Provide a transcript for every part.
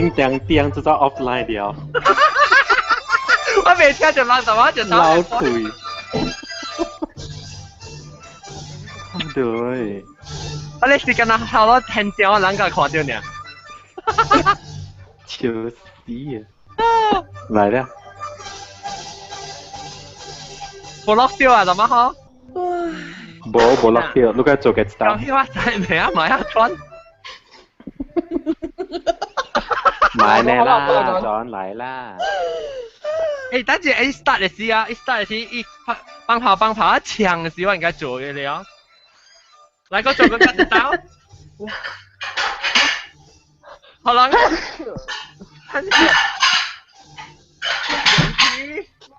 叮叮叮，就做 offline 了。我未听就老什么就老腿。对。我咧时间啊，好多很少人家看到呢。笑死啊！来了。冇落掉啊，怎么好？冇落掉，你该做嘅道。講話仔未啊，買一樽。買呢啦，轉嚟啦。誒，等住 A start 嘅時啊 ，A start 嘅時，一幫跑一槍嘅時，我應該做嘅了。嚟個做個跟刀。好啦。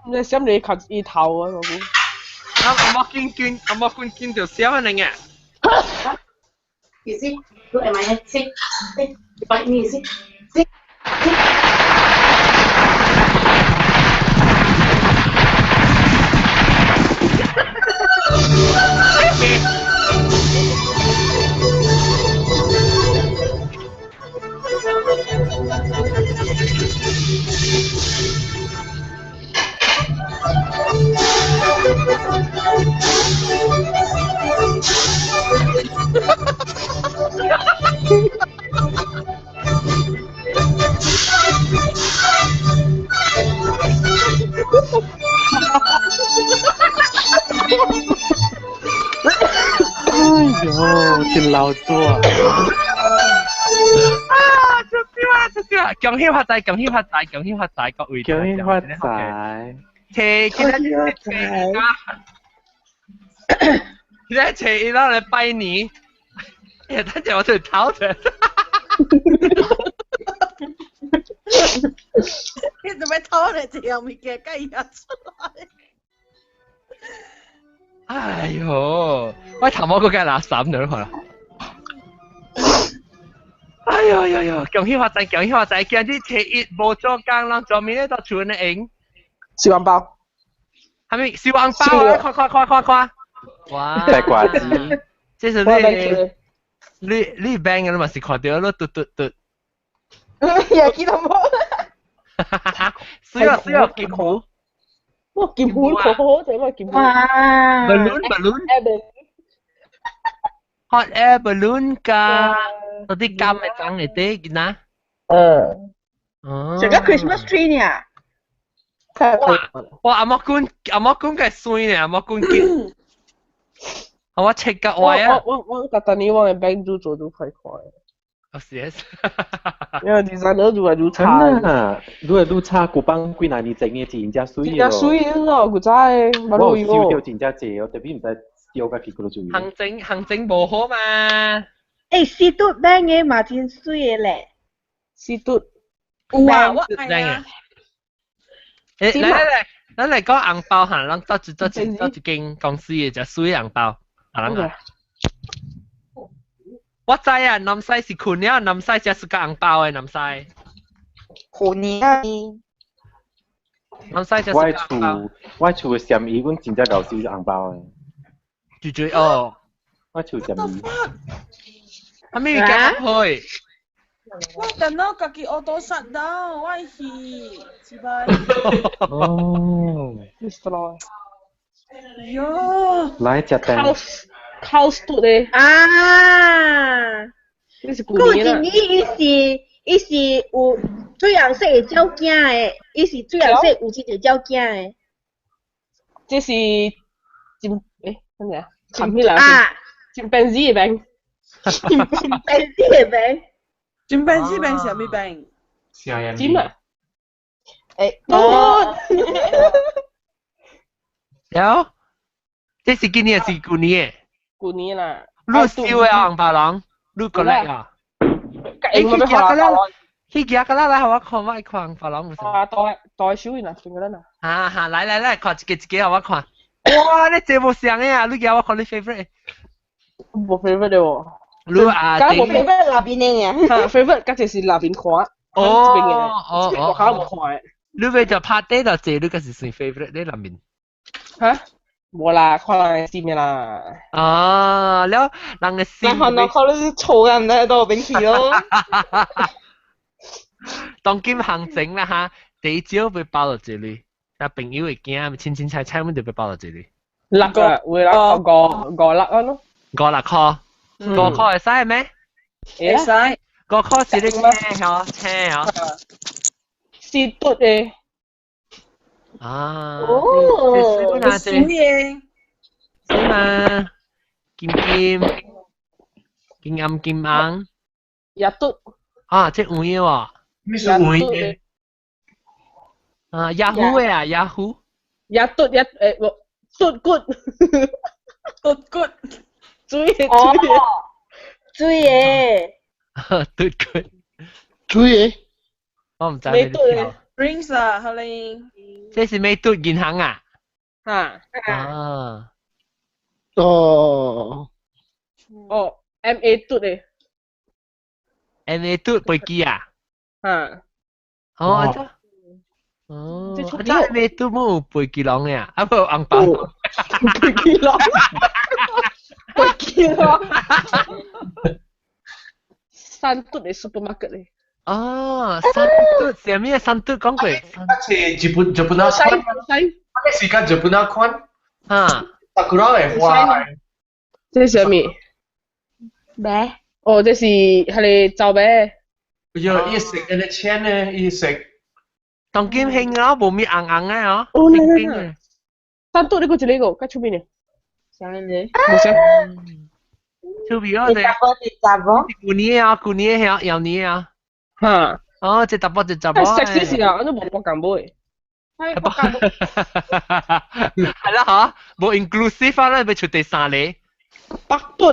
你想你及意頭啊，我估。I'm walking to 7 嘅。You see, look at my head. See, bite me. See.哎呦，真老做啊！出事啦！恭喜發財，恭喜發財，恭喜發財，各位！恭喜發財！其實一到嚟拜年，等陣我就逃出。你做咩偷嚟自由面嘅雞入出嚟？哎呦，喂，頭毛嗰間垃圾咗可能。哎呦，恭喜發財，恭喜發財！今日初一冇做工，讓做咩咧都出嚟贏。小紅包。係咪小紅包啊？看！哇！大掛子。即係你 bank 嘅嘛是看到咯，嘟。又見到冇？需要劍虎。哇！劍虎好好正啊！劍虎。哇 balloon。hot air balloon 㗎，嗰啲金嘅裝嚟啲นะ。成個 Christmas tree 呢？哇！阿莫官嘅衰呢，阿莫官見。我 check 個位啊。我特登你往嘅 bank 做都快。哦，yes。因為designer 做係做差。啊，做差，古幫幾難年整嘅真正水咯。真正水咯，古仔，冇路用。我燒掉真正濟，特別唔使燒個幾個都做。行政冇好嘛。誒，士多bank 嘅嘛真水嘅咧。士多。哇，我係啊。咱嚟講紅包嚇，咱做一間公司嘅就水紅包，我知啊，南西是困了，南西只是個紅包嘅南西。困啊！南西只是個紅包。我厝嘅鱔魚，阮真正搞少紅包嘅。最哦。我厝鱔魚。係咪要夾去？我等到自己 auto shut down， 我係失敗。哦。destroy。喲。來隻蛋。house 度咧。啊！你是舊年啦。伊是有水紅色嘅鳥囝嘅，伊是水紅色有一隻鳥囝嘅。這是咩啊？金邊子嘅餅。金邊子嘅餅。金邊子餅是啥物餅？金啊！有，這是今年是舊年。舊年啦。你燒嘅紅包郎，你過嚟啊？去夾個啦，來，我看我紅包郎有啥？啊，袋小完啦，仲有啦。哈，來，看一個讓我看。哇，你這麼像嘅啊！你叫我看你 favorite。冇 favorite 嘅喎。你啊，梗係冇 favorite 那邊嘅。嚇 favorite 嗰隻是那邊看。哦，我考冇看嘅。你為咗拍低就借，你嗰時算 favorite 呢那邊。嚇？冇啦，看人嘅線嘅啦。哦，แล้ว人嘅線。看到你嘈人喺度邊處咯。當今行情啦嚇，第一招被包落這裡，但朋友會驚，清清菜菜咁就被包落這裡。辣啊，會辣個辣咯。500塊，500塊會使咩？會使。 500塊是你車嗬，車嗬。是嘟嘅。啊。哦，這是嘢。係嘛？金暗。也嘟。啊，即係會喎。咩是會嘅？啊，Yahoo 嘅啊，Yahoo。也嘟嘟 good。good good。水嘅哦水嘅。水嘅。嘟 good。注意，我唔知未嘟嘅。 drinks 啊，係你。這是未嘟銀行啊？嚇。啊。哦，哦 ，MA 嘟嘅。MA 嘟飛機啊？嚇。哦，這。哦，即係出啲 MA 嘟冇飛機郎嘅啊？啊冇紅包。飛機佬。飛機佬。三嘟嘅 supermarket 嚟。哦，三嘟，上面三嘟講過。係日本那款，咩時間日本那款？啊。桜嘅花。這是咩？咩？哦，這是係你做咩？有一食嘅錢咧，一食。當今興啊，冇咩硬嘅啊。哦，嚟。三嘟呢個就呢個，跟出邊嘅。想你。冇想。出邊啊？你雜喎？舊年啊，舊年係有年啊。嚇。哦，即係揼波就揼波。食少時啊，我都冇講咁杯。係講咁杯。係啦嚇，冇 inclusive 翻啦，咪出第三嚟。百嘟。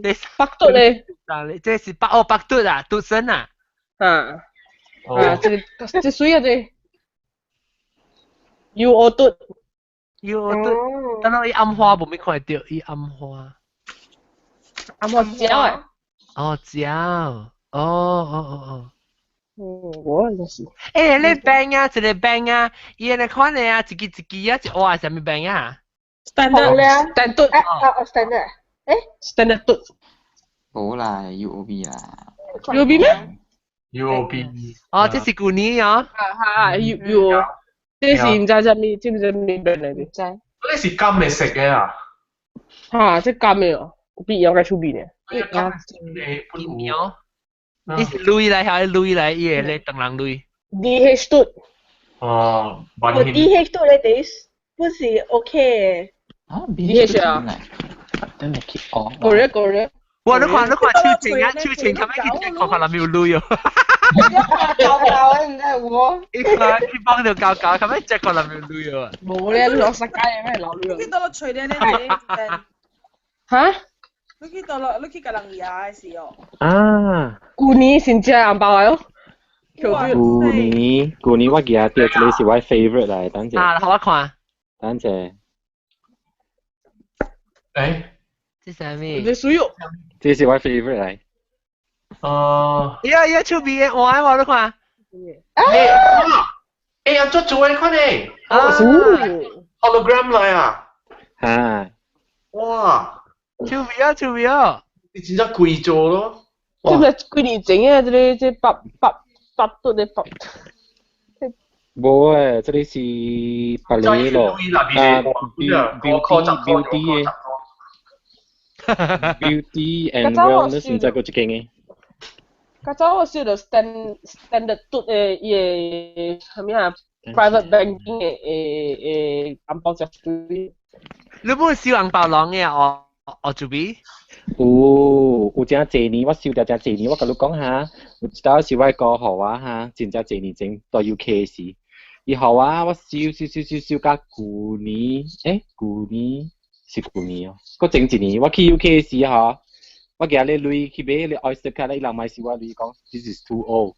第百嘟嚟。三嚟，即係百嘟啊，嘟身啊。啊。啊，這水啊這。UO 嘟。要嘟，等我伊暗花冇咩看到，伊暗花。暗花椒啊。哦，椒。哦。我真是。誒，你餅啊，一個餅啊，伊個款嘅啊，一支啊，一碗係咩餅啊？standard。standard。standard。standard 嘟。冇啦，UOB 啦。UOB 咩 UOB。哦，這是舊年啊。UO。這是唔知咩，知唔知咩餅嚟嘅？知。嗰啲是金嘅食嘅啊。嚇，即係金嘅哦，必有嘅出邊嘅。金苗。你是鐳嚟係鐳嚟，伊個咧當人鐳。DH 嘟。哦，我 DH 嘟咧啲不是 OK 嘅。啊 ，DH 啊。真係 keep 哦。個人。哇！你看秋晴啊，秋晴咁樣見看有冇鐳哦。搞你真係我。依個佢幫條搞，咁樣隻看有冇鐳啊？冇咧，攞實街嘅咩攞鐳？你到了吹的那裡。嚇？你到了，你個人牙嘅時候。啊，舊年先食紅包啊！舊年我記得掉這裡是我 favorite 嚟，等陣。啊，好我看。等陣。誒。這是咩？這水肉。這是我 favorite 嚟。呀，出邊嘅碗我都看。呀，做嘅款咧。啊。hologram 嚟啊。嚇。哇。出邊啊！你真係貴咗咯。即係幾年整嘅，這百度嘅百。冇啊，這裡是百里咯。beauty and wellness 唔知嗰隻勁嘅。較早我燒到 standard 嘟嘅嘢係咩啊 ？private banking 嘅銀包隻水。你冇燒紅包郎嘅我做邊？有正濟年我燒掉正濟年，我甲你講下，有一道是我個號啊嚇，真正濟年整到 UK 時，以後啊我燒到舊年，舊年是舊年哦，個整一年我去 UK 時嚇，我寄你鐳去買你 Oyster card，你人買是我鐳講 this is too old，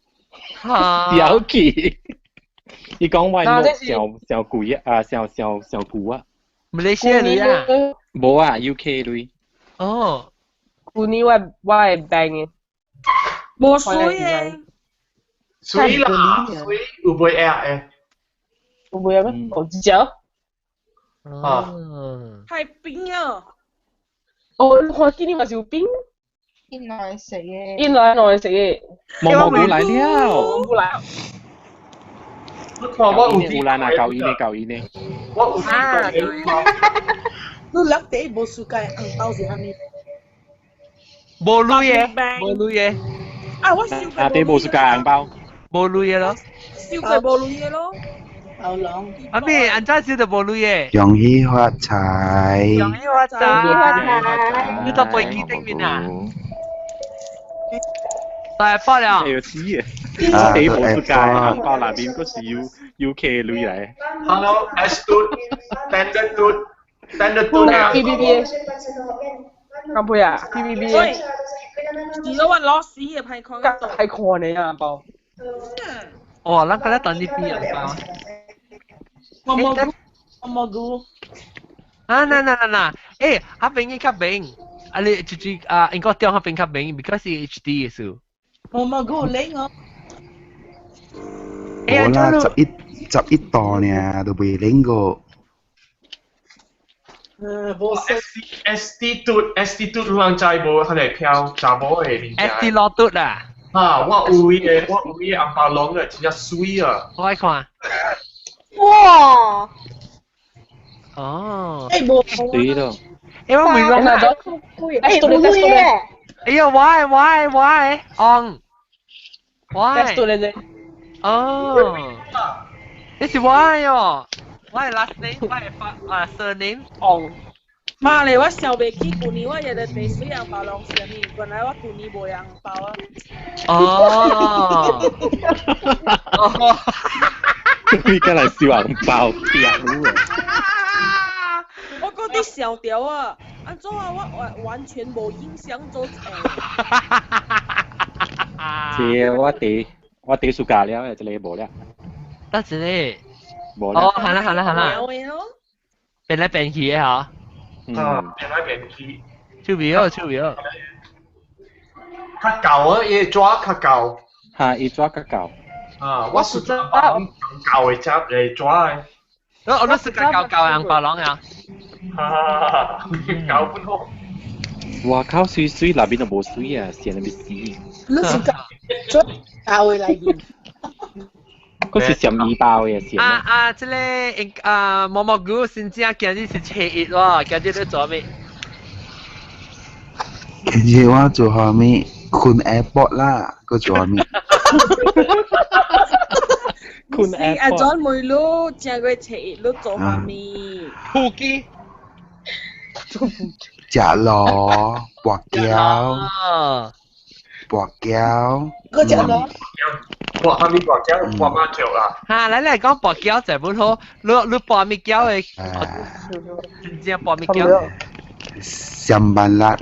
掉去，伊講我上貴啊，上貴啊。Malaysia 鐳啊？冇啊 ，UK 鐳。哦。舊年我係 bank 嘅。冇水嘅。水啦，水有冇嘅？有冇啊咩？我知咗。啊。係冰啊！哦，我今年咪是有冰。印來食嘅。印來食嘅。毛毛菇來了。菇來。我看我有烏蘭啊，舊年呢？我有啲你兩地無輸嘅紅包是蝦米？冇鐳嘢，冇鐳嘢。啊，我燒啊，啲冇輸價紅包。冇鐳嘢咯。燒嘅無鐳嘢咯。牛郎。阿咩？安怎燒就冇鐳嘢？恭喜發財！恭喜發財！你到背機頂面啊？大包了。係要知嘅。啲冇輸價紅包那邊嗰時要企鐳嚟。Hello, S standard dude 啊。PBB。咁配啊 ？PBB。喂，而家話攞屎嘅係佢。係看你啊包。哦，咱嗰啲等啲邊人包。我冇估。啊，嗱，誒，阿炳嘅較明，啊你應該調阿炳較明 ，because HD 嘅數。我冇估你我。冇啦，十一檔呢，都未領過。冇SD dude 人知無？佢哋票查某嘅面。SD 攞嘟啊！啊，我有嘅紅包籠嘅，真係水啊！我愛看。哇！哦。誒冇。對咯。誒我未講啊。誒冇嘢。哎呀，why on why？ Test 嚟啫。哦。你是 why 哦？Why last name？ Why surname？ on。媽嚟，我小未記舊年我日日地水紅包攏是咪？原來我舊年冇紅包啊。哦。哦。你而家嚟燒紅包屌啊！我嗰啲小條啊，安怎啊？我完全冇印象做誒。這我哋暑假了，這裡無了。得這裡。無了。哦，行啦。有嘅咯。變來變去嘅嗬。啊，變來變去。超表。較舊啊，嘢抓較舊。嚇，伊抓較舊。啊，我是抓舊嘅隻嚟抓嘅。我都是個舊紅包籠啊。舊本好。哇靠，水那邊都冇水啊，成日咪死。你是舊嘅嚟嘅。嗰是什麼包嘅先？這個毛毛菇先正今日是初一喎，今日你做咩？今日我做下面困 airport 啦，個做下面。困 airport。阿莊妹咯，正個初一咯做下面。呼機。食螺、白膠。白膠。嗰隻咯。哇！下面白膠白麻雀啦。嚇，你嚟講白膠就本好，你白米膠嘅，真正白米膠。上班啦。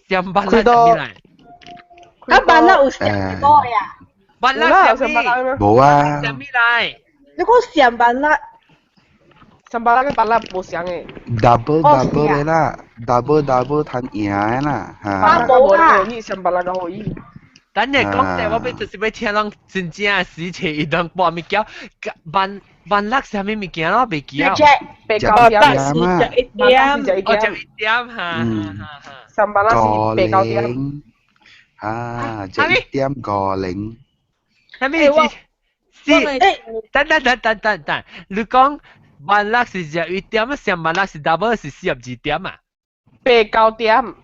上班啦係咩嚟？啊，班啦有上過呀？班啦係咩？冇啊。係咩嚟？你講上班啦？上班啦跟班啦冇相嘅。double 嘅啦 ，double 攤贏嘅啦，嚇。冇啦，你上班啦個可以。等你講者，我俾就是要聽人真正死切一檔白米膠，班辣係咩物件咯？未記啊。白膠點。就一點。就一點嚇。上班啦是白膠點。啊，就一點個零。係咩字？等，你講班辣是就一點，上班辣是 double 是42點啊？白膠點。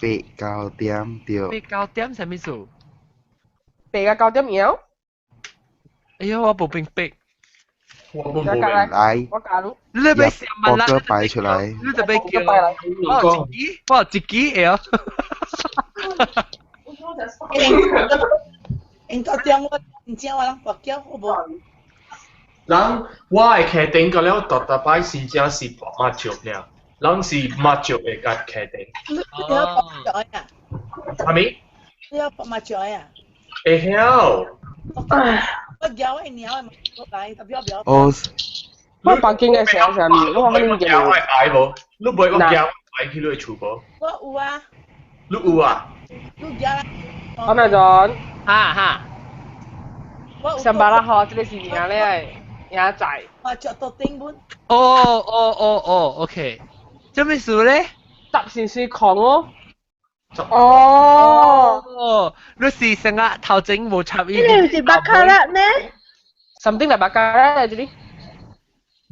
白膠點對。白膠點係咩數？白嘅膠點有。哎呀，我冇明白。嚟。我教你。你俾上班啦。個擺出嚟。你就俾叫。我自己呀。應該點我唔知我諗白膠好冇？人我係確定個了，特擺是真是白麻雀了。人是麻雀嘅個確定。你有白麻雀啊？係咪？你有白麻雀啊？會曉。我咬係鳥係嚟，特別表。哦。我北京嘅時候上面，我可能見到。我嗌無，你唔會我咬嗌去你厝無？我有啊。你有啊？你咬啦。我咪講。哈。上班啦嗬，這裡是贏咧，贏仔。麻雀到頂本。哦，OK。做咩事咧？搭線是狂哦。哦，你是成日頭前無插伊。呢個是巴卡拉咩？something 嚟巴卡拉嚟啫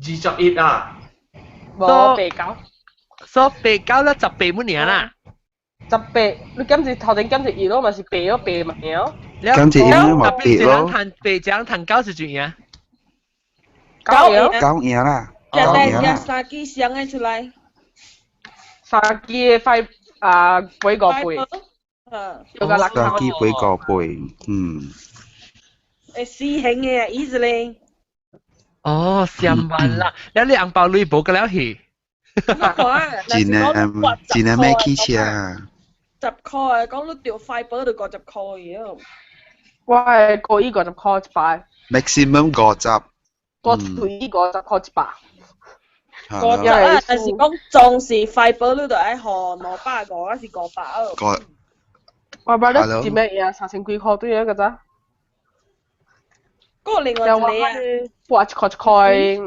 21啊。冇白狗。所以白狗咧18蚊年啦。18，你今次頭前今次2咯，咪是白咯，白物料。今次應該話白咯。白獎彈90轉嘢。9贏啦。隻三支上嘅出嚟。三支嘅快幾個倍。有個6三支幾個倍，四型嘅easily。哦，上萬啦！你紅包裏冇個了去。真係咩汽車啊？10塊啊，講你掉快寶就50塊嘅。我係過依50塊一擺。maximum 50。我隨意50塊一擺。50啊，但是講總是快寶你就喺河羅巴個，嗰是500哦。我擺得點咩嘢？30幾塊都有㗎咋？嗰個另外一個啊，8塊，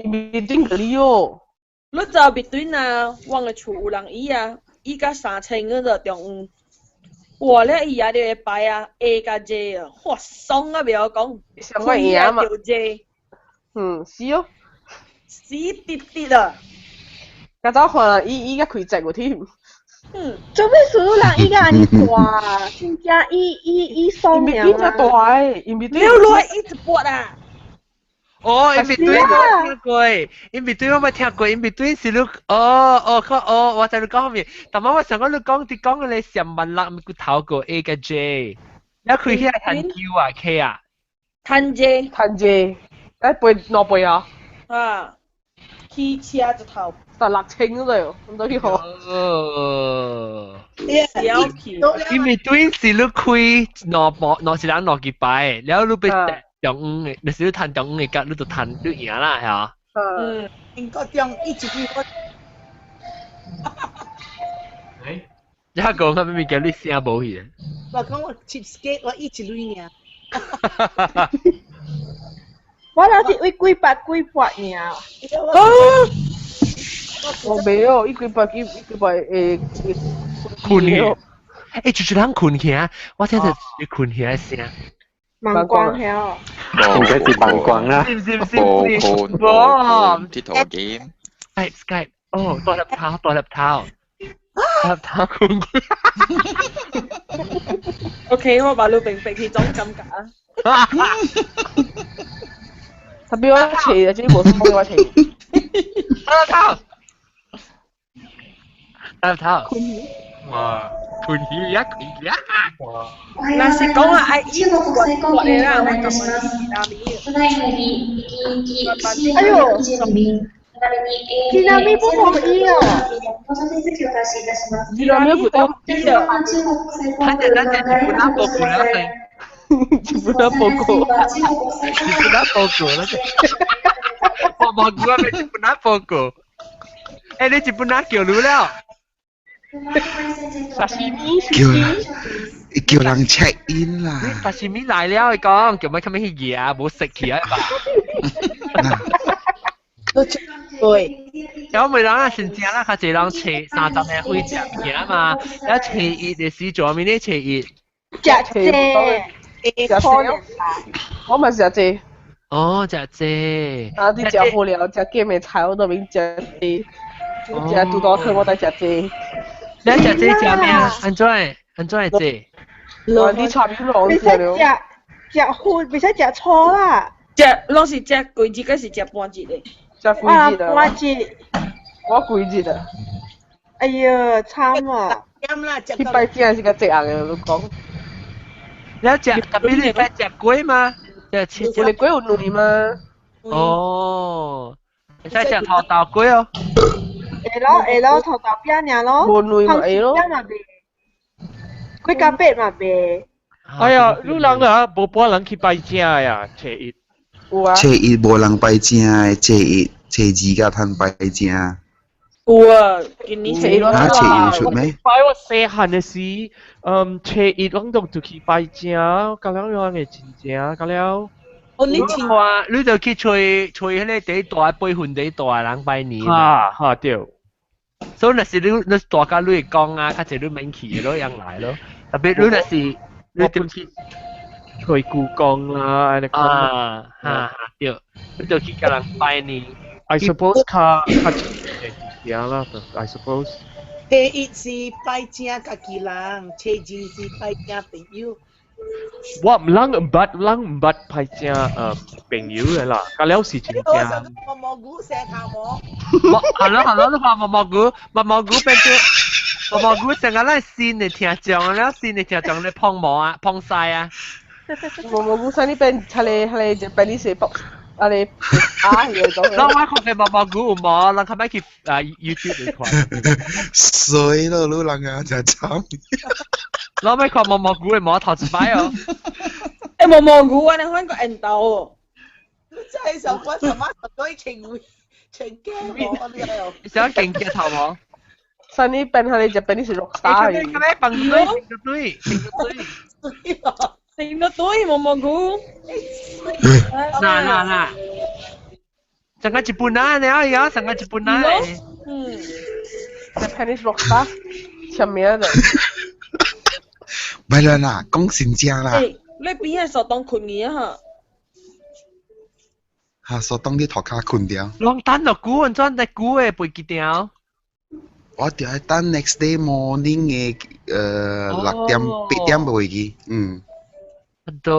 唔定嗰啲喲。你就別對啊，我嘅厝有人伊啊，伊甲3000個就中。哇！咧伊也啲擺啊 A 加 J 啊，哇爽啊！俾我講，上個嘢嘛。J， 是哦，死啲啲啊！嗰陣可能伊個開隻個添。做咩所有人伊個安尼大？真正伊爽呀！伊邊隻大誒？伊邊你要來一直播啊！哦，因為對我聽過，因為對我冇聽過，因為對是你我在你講後面，但係我想講你講啲講嘅你上萬粒咪個頭個 A 嘅 J， 你佢係彈 Q 啊 K 啊？彈 J， 誒背攞背啊？啊，汽車隻頭。但6000嗰度，咁多啲好。小氣。因為對是你開攞是人攞幾擺，然後你被中午嘅，你是你彈中午嘅格，你就彈你贏啦，係啊？應該中一直去我。一講咁咪叫你聲冇去。我講我 cheapskate 我一直累呢。我那是為幾百爾。我沒有，一幾百困去。就是人困去啊！我聽到你困去嘅聲。盲光係應該是盲光啦。哇！啲圖片。Skype，哦，代入頭困。OK， 我把你並去裝咁架。特別我斜啊，真係冇乜嘢我斜。頭。哇！困起呀！那是講啊，哎，依個我嚟啦，我咁哎呦，其他咪不可以哦。其他咪不得意啊。他簡單點就不拿報告了噻。就不拿報告。就不拿報告了噻。我報告咪就不拿報告。哎，你就不拿叫你了。沙西米叫人 check in 啦。沙西米來了，你講叫乜咁樣去嘢冇食佢啊吧？對。有咪人啊？先正啦，佢哋人切30嘅灰隻嘢嘛，有切葉嘅時做咩呢？切葉。隻啫。我咪隻啫。哦，隻啫。啊！啲隻好料，隻雞咪菜我都明隻啫。隻肚多湯我都隻啫。你隻啫食咩啊？安怎啫？我啲菜片攞食了。食飯，唔使食錯啦。食，攏是食幾節，嗰是食半節嘅。食幾節啊？半節。我幾節啊？哎呀，慘啊！一百件是個隻樣嘅，你講。你食特別你係食龜嗎？食你龜有女嗎？哦，你使食頭豆龜哦。會咯，頭豆邊呀咯。冇女咪會咯。龜甲白嘛白。哎呀，你人啊，無半人去拜正呀，初一。有啊。初一無人拜正嘅，初二甲通拜正。有啊，今年初一啊，初一出咩？拜我細漢嘅時，初一我都就去拜正，咁樣樣嘅真正，咁了。哦，你聽話，你就去吹迄個第一大輩份第一大人拜年。哈對。所以那是你大家你講啊，較濟你免去咯，人來咯。特別你那是你就去隨故講啦，你講對，你就去甲人拜年。I suppose 較嘢啦 ，I suppose。第一是拜正家己人，第二是拜正朋友。我唔捌派正朋友嘅啦，咁了是真正。毛毛菇蛇頭毛。Hello，你話毛毛菇變做毛毛菇成個咧線嚟聽講啦，線嚟聽講咧碰毛啊，碰晒啊。毛毛菇生呢邊係就俾你食卜，你啊嘢講。嗱，我講嘅毛毛菇有毛，人佢咪去YouTube 嚟看。衰咯，老人啊，真慘。攞咪看毛毛菇嘅毛頭一擺哦。誒毛毛菇啊，你開個印度哦。真係上班上晚上都情會情驚我呢度。你想勁嘅頭毛？生呢邊係就俾你食肉沙嘅。佢哋笨堆，成個堆毛毛菇。嗱，成個一半啊，你有成個一半啊。就俾你食肉沙，前面的。唔係啦，講真正啦。誒，你邊係所當困嘅啊？嚇，所當啲頭殼困掉。浪單落估，唔裝隻估嘅背幾條。我就係等 next day morning 嘅6點8點背記，對。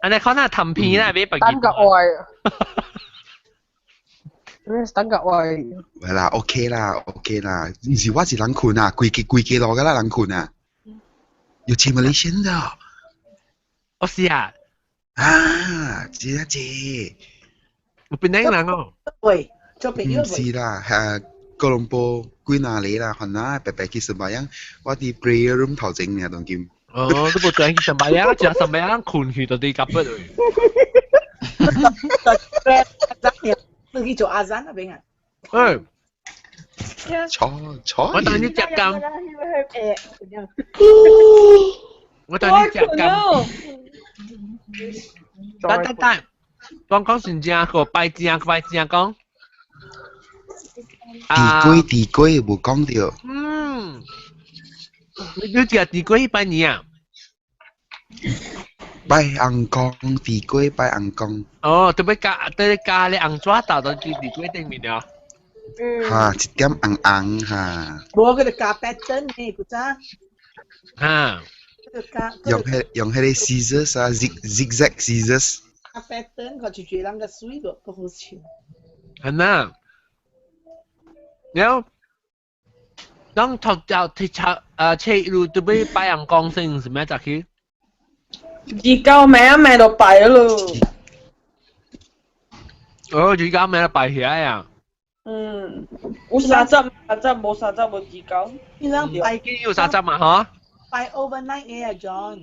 อันนี้เขาหน้าทำพีนะไม่ปะกิน 等個愛。等個愛。係啦 ，OK 啦，唔是我是人困啊，規矩落㗎啦，人困啊。要去 Malaysia 的。我是啊。啊，知啊知。我變靚人哦。喂，做朋友。唔是啦，哥倫布歸哪裡啦？可能白白去什麼樣？我啲 prayer room 頭整呢，當劍。哦，都冇做去什麼樣？只什麼樣困去到啲夾不嚟。你去做阿zan那邊啊？錯。我等你隻金。我等你隻金。等，講算正個拜正講。地龜冇講到。你食地龜拜年啊？拜紅光，地龜拜紅光。哦，對咖喱紅抓豆到地龜頂面了。嚇，一點紅嚇。冇佢哋加 pattern 呢，估咋？嚇。用迄個 scissors 啊 ，zigzag scissors。加 pattern 佢住人嘅水個不好笑。係呐。แล้วต้องถอดจากที่เชยรูตัวไปไปอังกองสิ่งใช่ไหมจากที่29買到敗咯。哦，29買到敗起來啊。有30冇30冇29。你諗敗幾有30嘛？嚇？敗 overnight 嘅啊 ，John。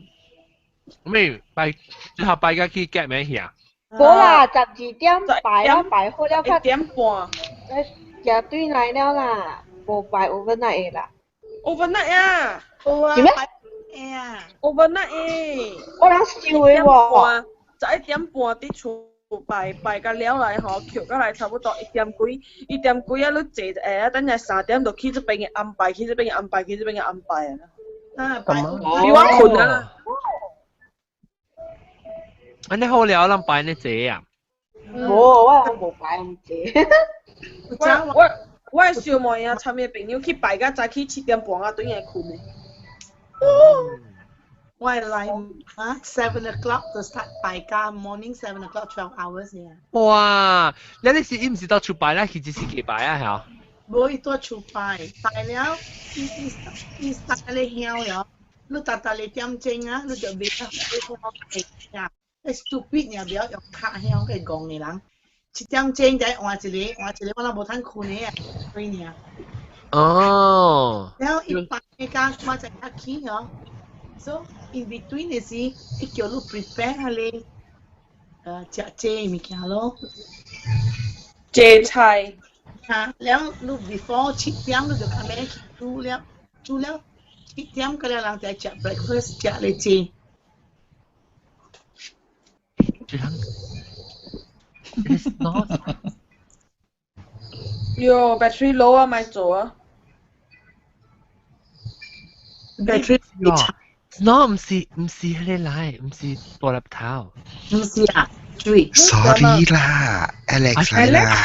咩敗？最後敗嘅去 get 咩去啊？冇啦，12點敗啦，敗好了1點半。食對來了啦，無敗 overnight 啦。overnight 啊？做咩？overnight 誒。我人收嘅喎。就1點半啲厝拜個了來嗬，橋個來差不多1點幾啊，你坐等陣3點就去這邊嘅安排，去這邊嘅安排啊。比我困啊！安尼好了，咱拜呢坐啊？我無拜咁濟。我係小妹啊，尋日朋友去拜個早起7點半啊，對嘢困嘅。我係嚟7 o'clock to start 拜家 ，morning 7 o'clock 12 hours 嘅。哇！你是唔是到出拜啦？其實是幾拜啊？係啊？冇多出拜了，你start 你曉了，你達你點鐘啊？你就別你呀，你 stupid 呀，不要用卡曉去講嘅人。7點鐘就換一個，我都冇通困嘅啊，對呢。哦。然後一拜家我就起咗。So in between 嘅時，你叫你 prepare 下你食物件咯，芥菜嚇，然後你 before 7點你就開始去煮了7點嗰啲人就食 breakfast 食嚟食。It's not. 哟 battery low 啊，咪做啊。battery no 唔是迄個來，唔是玻璃頭，唔是啊，對 sorry 啦 Alex 嚟啦。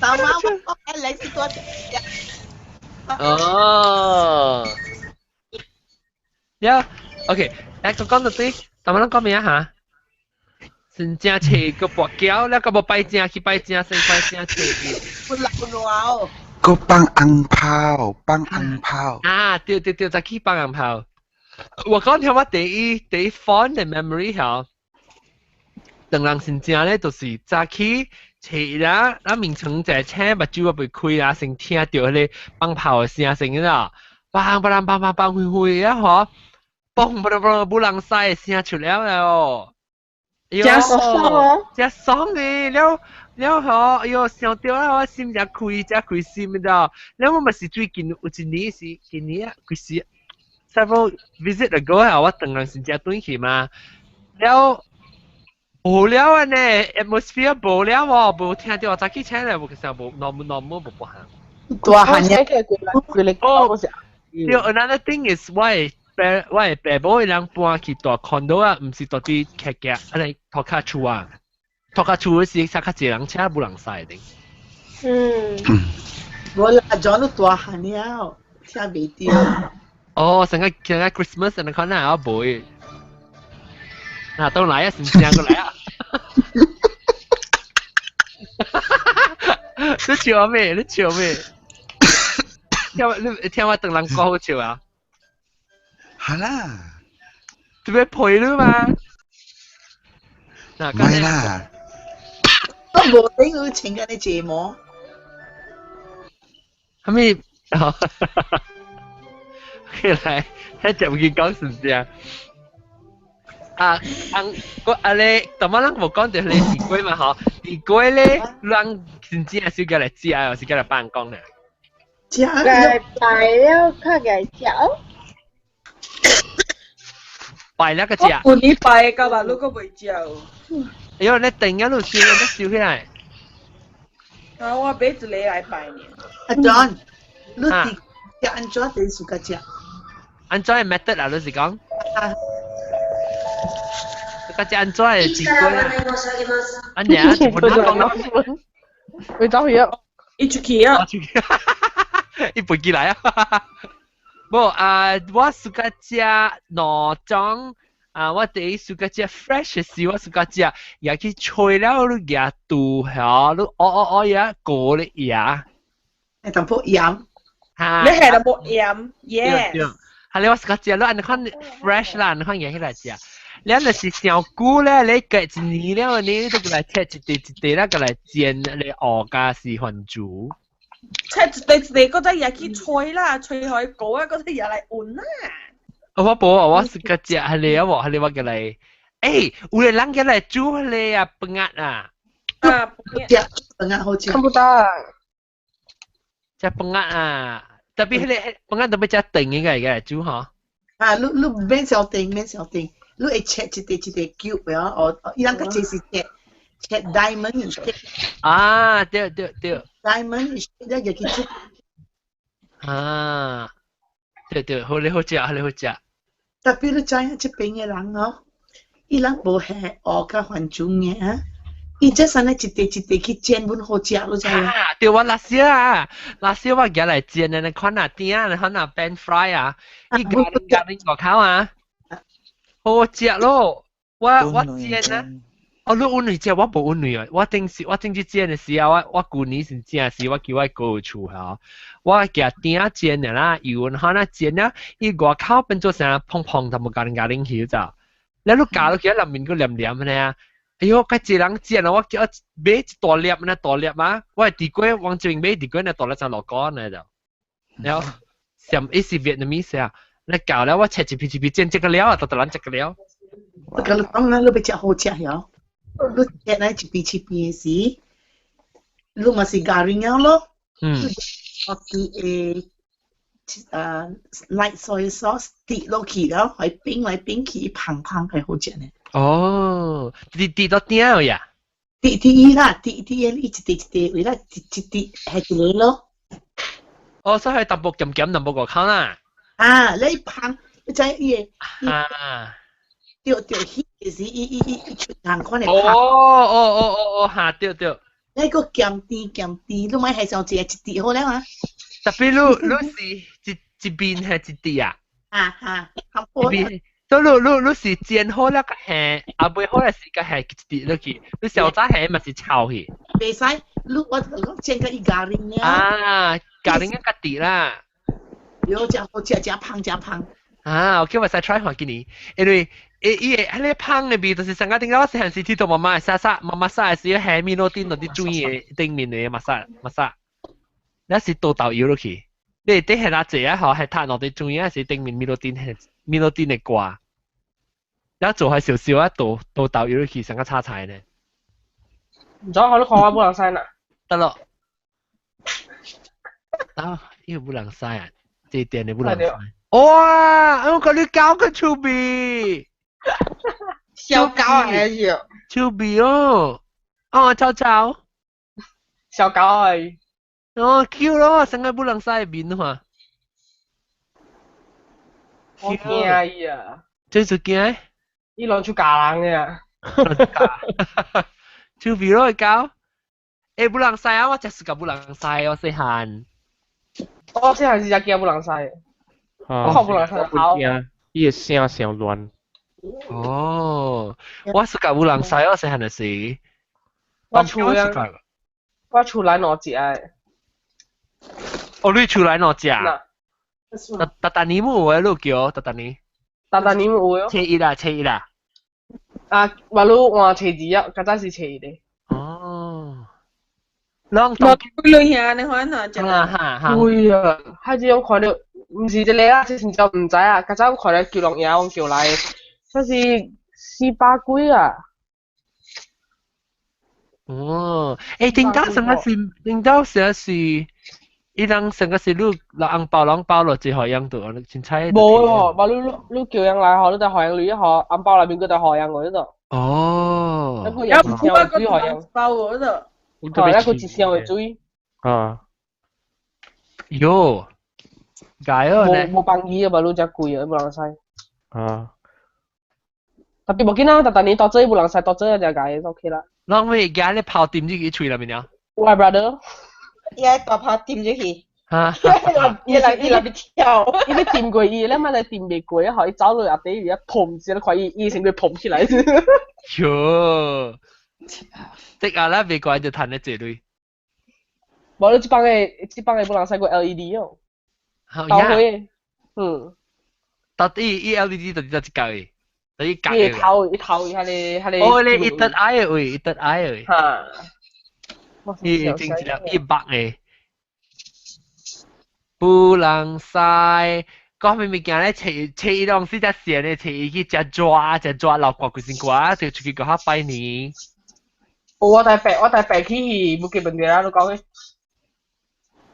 sama kok Alex itu ada. 哦，了 ，OK， 嚟講到啲，但係講咩啊嚇？真正切個薄膠，แล้วก็บ่ไป正去ไป正，先ไป正切伊。不老不老。ก็ปังอังเผาปังอังเผา啊，對，就去幫人跑。我講聽我第一 fond 嘅 memory 嚇，當人真正咧，就是早起。切啦，咱眠床一個車，目睭未開啦，先聽到迄個放炮嘅聲，先嗰度，砰砰砰砰砰開啊！嗬，砰砰砰不人使嘅聲出了哦。真爽哦！真爽嘅，了嗬，哎呦，想到啦，我心只開心嘅啫。了我咪是最近有一年是今年啊，其實 several visit ago 啊，我當人先只轉去嘛，了。無聊啊呢 ，atmosphere 無聊喎，無聽到早起車咧，無其實無 normal 無不行。大漢嘢嘅佢哋講嗰時。對 ，another thing is 我嘅爸母伊人搬去大 condo 啊，唔是到啲客家，安托卡厝啊，托卡厝是較濟人車無人駛的。我啦，John 都大漢了，聽未到。哦，成個 Christmas 人可能有背。嗱，到嚟啊，先正過嚟啊！你笑咩？你聽我等人講好笑啊！係啦，做咩陪你嘛？唔係啦，我冇睇佢情緊啲節目。係咪？OK， 嚟，睇就會講成點。你當晚咱無講到你地龜嘛嗬？地龜咧，咱真正係叫嚟食啊，還是叫嚟辦公咧？食來拜了，較來食。拜了個食。半年拜嘅，但係都未食。哎呦，你定一路笑，你笑起來。啊，我俾住你嚟拜年。阿 John，你食安怎你自家食？安怎嘅 method 啊？你是講？個只安怎嘅地龜啊？安呀，全部都講啦。佢走去啊！一出去啊！一背起來啊！冇啊，我自家食兩種啊，我第一自家食 fresh 嘅時，我自家食也去吹了，你夾肚下，你呀過你呀。係淡薄鹽。你係淡薄鹽 ，yes。係你我自家食，你按看 fresh 啦，你看嘢起來食。你若是上久咧，你隔一年了，你都過來切一塊啦，過來煎你鵝加是番薯。切一塊，嗰陣也去吹啦，吹開果啊，嗰陣也嚟換啦。我冇啊，我自家食係你啊，係你話過嚟。誒，有個人過來煮你啊，笨鴨啊。啊，笨鴨好食。看不到。隻笨鴨啊，特別係你笨鴨特別隻定嘅煮嗬。啊，你免小定。你會切一塊 cube 啊，哦，伊人個切是切 diamond shape。啊，對。diamond shape 咧又去煮。啊，對，好食。特別你知影這邊嘅人哦，伊人無係學甲番薯嘅啊，伊即係呢一塊去煎本好食，你知影？啊，對我辣椒我夾嚟煎嘅，你看下點啊，你看下 pan fry 啊，伊夾你個口啊。好食咯，我煎啊！哦，你อุ่น食，我冇อุ่น啊！我頂次煎嘅時候，我舊年先煎嘅時，我叫我哥出下，我夾點煎嘅啦，油可能煎啦，伊外口變做成碰同冇夾零曉咋？你夾到佢入面個黏黏嘅啊！哎呦，嗰隻人煎啊！我叫買一大粒嘛，我係地龜往這邊買地龜呢，大粒就落乾嚟就，然後上一時 Vietnamese 啊。你搞了我切一片煎這個料啊，到人這個料。我講你講啊，你要食好食呀？你切呢一片時，你咪是咖喱料咯。我佢 light soy sauce 滴落去了，可以冰来冰去，香香係好食呢。哦，滴到點呀？滴啦，滴嘅，一滴，為啦，一滴係一個咯。哦，所以係淡薄鹹鹹，淡薄個口啦。啊，你香，你知嘢。啊。掉起嘅時，出香款嚟拍。哦，嚇掉。你個鹹啲，你咪係上次一滴好咧嘛？特別你是一邊係一滴啊？好好。你是煎好了個係，啊未好了是個係一滴落去，你小炸係咪是炒去？袂使，我煎個一咖喱呢。啊，咖喱一個滴啦。有只好食，香。啊，我叫我再 try 下給你，因為迄個香嘅味就是上個頂到細漢時睇到媽媽殺嘅時候係米羅丁落啲注意嘅頂面嘅媽殺，那是倒豆油落去，你啲係哪隻啊？嗬，係攤落啲注意係是頂面米羅丁嘅掛，然後做係少少啊倒豆油落去上個炒菜呢。唔知可能看我不能使啦。得咯，啊，呢個不能使啊，這點你不能使。哇！我覺你搞個臭鼻，小狗係要臭鼻哦，哦，臭，小狗係，哦 Q 咯，成日不能曬面嘛，我驚啊伊啊，最是驚，伊攞出假人嘅啊，臭鼻咯搞，誒不能曬啊，我就是個不能曬，我細漢，我細漢時就驚不能曬。我學不來佢好。伊個聲上亂。哦，我是個有人使，我細漢的時。我厝內攞隻誒。哦，你厝內攞隻？特尼姆有誒，你叫特尼。特尼姆有。車一啦。啊，我攞換車字啊，嗰陣是車的。哦。啷當兩下你看哪隻？會啊，係這樣看到。唔是一個啊，之前就唔知啊，嗰陣我看到叫落嘢，我叫來，嗰是400幾啊。哦，誒，頂到成是，伊人成個是你攞紅包落之後樣度，凊彩。冇喎，話你叫人來嗬，你就海洋裏一嗬，紅包裏面嗰度海洋嗰度。哦。一個有一箱水海洋。包嗰度。係一個一箱嘅水。啊。喲。解啊！冇幫伊啊，嘛，你只貴啊，冇人使。啊。特別冇見啦，但你到這冇人使，到這就解就 OK 啦。啷會解你泡點入去吹啦，咪呀？我 brother。伊個泡點入去。嚇！伊嚟邊跳，伊啲掂過伊，你咪嚟掂未過，可以走到入地，而家砰字，你看伊成個砰起來。喲！即係啦，未過就彈得這類。冇你這幫嘅冇人使過 LED 哦。豆灰，到底 LED 到底一格嘅，到底格嘅。一頭係你。哦，你一得矮嘅位，一得矮嘅。嚇。伊正一粒100嘅，不能曬。講明物件咧，切伊東西只線咧，切伊去只抓流過佢先過，就出去個下拜年。我帶白去，冇幾問題啦，你講嘅。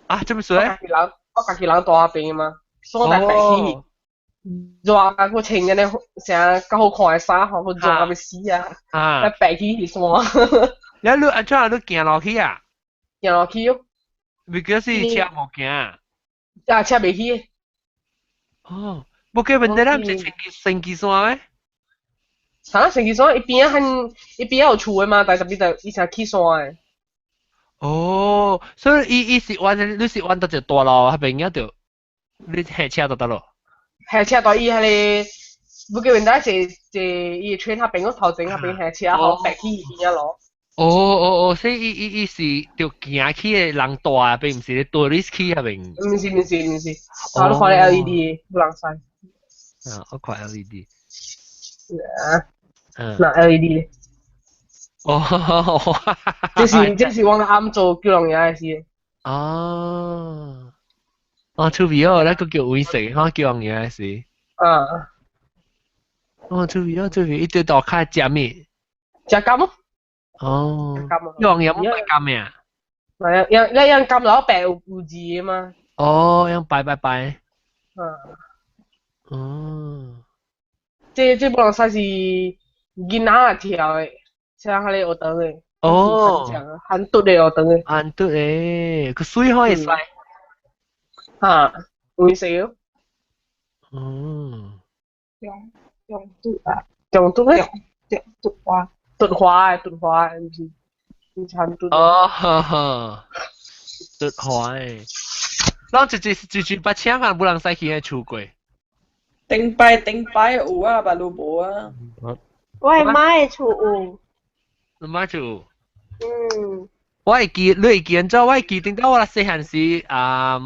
啊，做咩事咧？我家己人大病嘛，所以我帶白去。熱個穿嘅咧，成較好看嘅衫，好熱到要死啊！帶白去山。你安怎你行落去啊？行落去哦。咪叫是車冇行啊？啊，車未去。哦，冇幾問題啦，唔是成基山咩？嚇，成基山一邊有厝嘅嘛，但係特別就以前起山嘅。哦，所以伊是玩你是玩到只大路，係邊一條？你下車就得咯。下車到伊係你，冇叫人哋伊穿下邊個頭整下邊下車，好白起邊一路。哦，所以伊是條行起嘅人大，並唔是你多 risky 係邊？唔是，我都看你 LED 不能使。啊，我看 LED。嗱 LED。哦，這是我啱做叫人嘢嘅事。哦，出邊哦，那個叫為食，我叫人嘢嘅事。啊。哦，出邊，一堆大卡食咩？食柑咯。哦。用有冇拜柑咩啊？係啊，樣柑攞白有字啊嘛。哦，樣拜。这不能说是囡仔跳的，像迄个学堂的。韩国的學堂嘅。韓國嘅，佢水可以使。會使咯。用嘟啊，用嘟咩？嘟花，嘟花，唔是韓國。嘟花誒，咱一把槍啊，冇人使去嘅厝過。頂擺有啊，白魯無啊。我係媽嘅厝有。你媽厝？我會記，你會記咗？我會記定到我細漢時大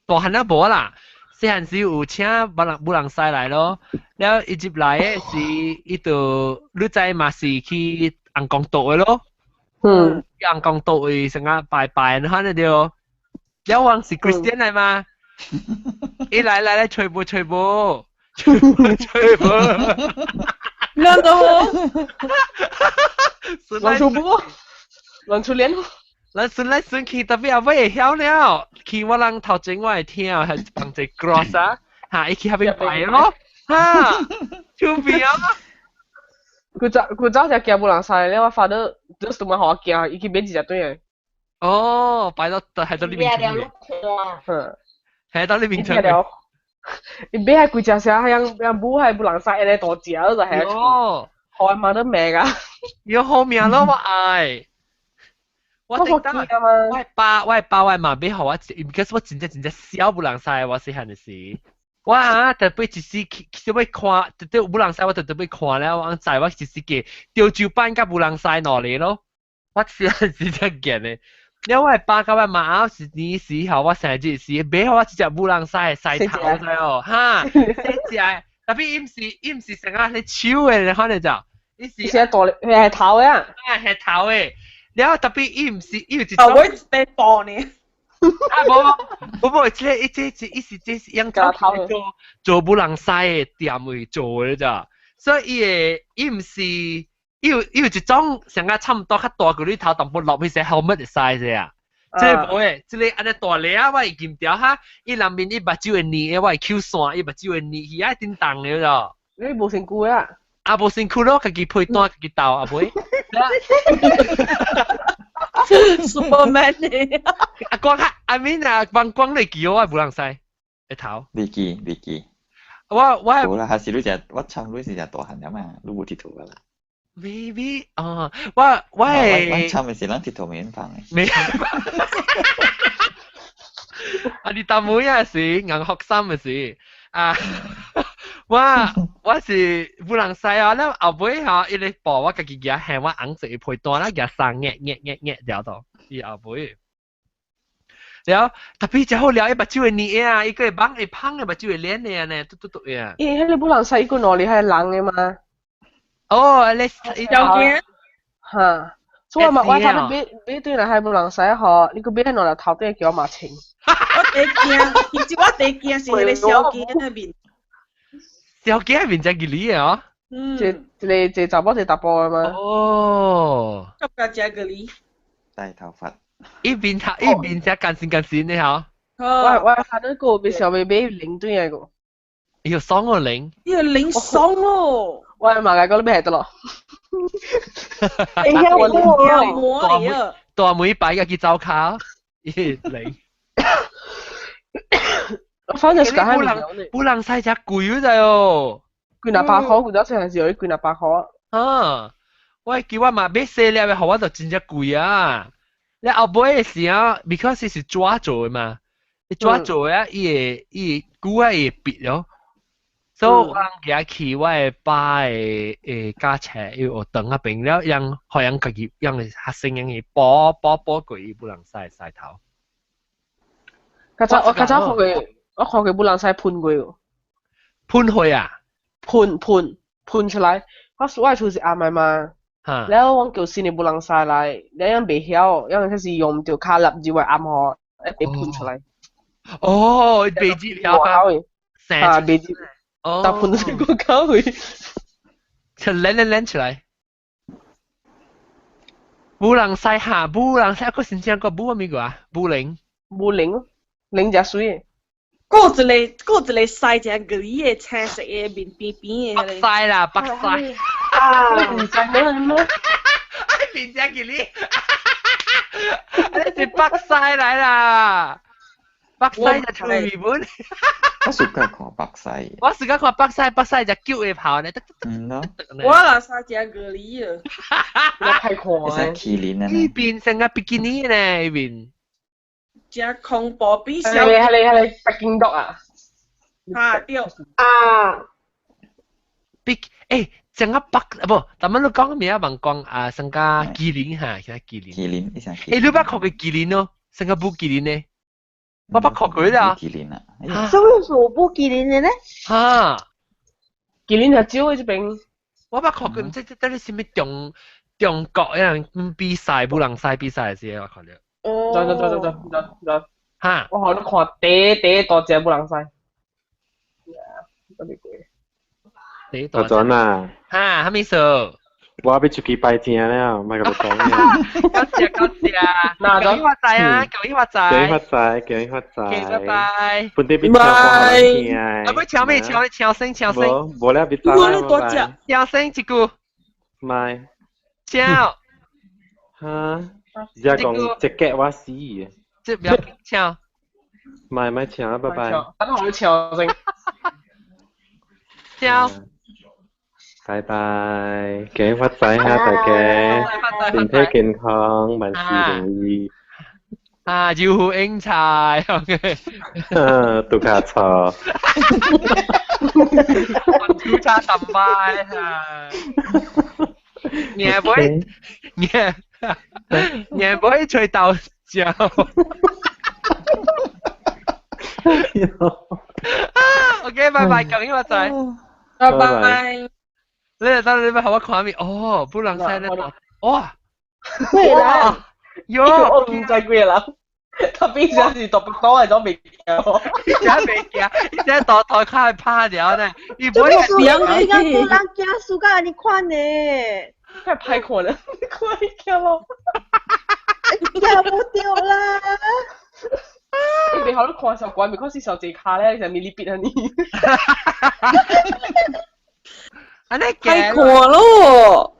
漢啊無啦，細漢時有請冇人使來咯。แล้ว伊入來嘅是伊度，你知嘛是去紅光島嘅咯。紅光島嘅成個拜拜，你看得到？แล้ว王是 Christian 嚟嘛？伊來吹波。兩個喎。人出臉，咱順去，特別阿尾會曉了，去我人頭前我會聽，係放隻 cross 啊，伊去那邊擺咯，出邊啊！佢早就行冇人曬咧，我發到就是同埋學我行，伊去買一隻對嘅。擺到係到呢邊去嘅，係到呢邊去嘅。伊買係幾隻聲，樣母係冇人曬，你大隻就係。我媽都命啊！要好命咯，我愛。我頂得，我爸我媽俾學我，because 我真正小不能曬，我細漢嘅時，我特別一時想要看，特別不能曬，我特別看了，我知我一時嘅吊酒班甲不能曬落嚟咯，我細漢時真見嘅。แล้ว我爸甲我媽是呢時候，我成日時俾我一隻不能曬曬頭咗哦，細隻。特別伊唔是成個你手嘅，你看你就，伊是大係頭嘅，係頭嘅。然後特別伊唔是伊有一種，我一塊薄呢。冇，這是養狗做不能曬嘅店位做嘅咋，所以伊唔是伊有一種成個差唔多較大個啲頭，淡薄落去些 helmet 嘅 size 啊。即係冇嘅，即係安尼大粒啊！我會見到哈，伊內面伊目睭會黏，我會扣線，伊目睭會黏，伊一點重嘅咋。你冇身軀啊？冇身軀咯，家己配單，家己鬥阿妹。Superman 嚟。光I mean光你記我冇人使，一頭。你記。我冇啦，下次你就我參你是就大漢了嘛，你冇鐵圖噶啦。Maybe 我係參嘅時，咱鐵圖免放嘅。未。你大妹也是硬學生嘅事我是不能使啊！แล้ว後尾嚇，伊嚟播我家己嘅係我硬食配單啦，嘅生熱了到，伊後尾。แล้ว特別就好了，伊目睭會黏啊，伊個幫會胖嘅目睭會黏嘅呢，嘟啊。伊迄個不能使，伊個哪裡係人嘅嘛？你條件所以我睇到俾對人係不能使嗬，你個俾喺哪頭對叫我麻清。我第驚，其實我第驚是迄個小雞那邊。小雞那邊就係你啊？這查某這大波嘅嘛？咁個只個你。大頭髮。一邊只幹線你好。我睇到個俾小妹妹零對嘅個。要爽個零。要零爽咯。我係馬介嗰啲咩得咯？大妹擺嘅佢走卡，零。反正係不能使只貴嗰陣哦。貴那8塊，佢嗰陣時有啲貴那8塊。我叫我買細粒嘅，我就真只貴啊！你後尾嘅時候 ，because 是抓做嘅嘛，你抓做嘅，伊股係會別咯。所以我人去我會把價錢要等下邊了，讓好像自己讓學生人去補佢不能曬頭。我看佢不能曬噴佢喎。噴去啊？噴出來，我厝是啱嘅嘛。然後我叫先你不能曬來，你樣未曉，因為佢是用條卡立住為啱河，一噴出來。未知曉成未知。但噴到成個口去，就撚出來。不能曬下，不能曬個先個不係咩個啊？不靈，零隻水。我個一個西只嗰啲嘅青色嘅面邊邊嘅。北西啦，北西。啊，唔知咩咩？面只嗰啲，呢是北西嚟啦。北西就出日本。我暑假看北西。我暑假看北西，北西就叫佢跑呢。咯。我嗱晒只嗰啲啊。我睇看。係麒麟啊。呢邊成個比基尼呢邊。只恐怖比小。係北京獨啊。啊對。啊。誒，成個北不，但係你講咩啊？問講啊，成個麒麟嚇，其實麒麟。麒麟，你想？誒，你不學佢麒麟咯？成個部麒麟呢？我不學佢啦。麒麟啊！所以說我部麒麟嘅呢？嚇，麒麟係招喺呢邊。我不學佢，唔知得啲什麼中國一樣比賽，不能賽比賽嘅時候，我學了。走。嚇！我學你看第多隻不能賽。阿俊啊！嚇，係咪數？我要出去拜天了，唔係咁講嘅。多謝。嗱，恭喜發財啊！恭喜發財！恭喜發財！恭喜發財！拜拜。本地邊唱歌好聽啊！啊，唔唱咩？唱聲。冇啦，別唱啦，多謝。唱聲一句。唔係。唱。嚇！而家講隻腳我死嘅。即係唔要唱。唔係唱啊，拜拜。等我唱聲。唱。拜拜，恭喜發財嚇大家，身體健康，萬事如意。啊，要好英才，OK。杜卡錯。杜卡特拜嚇。你不會吹到腳。OK， 拜拜，恭喜發財。拜拜。你咪學我看面哦，不能曬咧。哇！會啦。我唔知幾啦。特別想是讀多係咗未嘅。而家未嘅，而且大台卡係趴咗呢。你不要人家暑假你看呢？太歹看啦，你看一條咯。掉不掉啦？你未學你看小關，未看是小隻卡咧，就咪你別啊你。太看咯，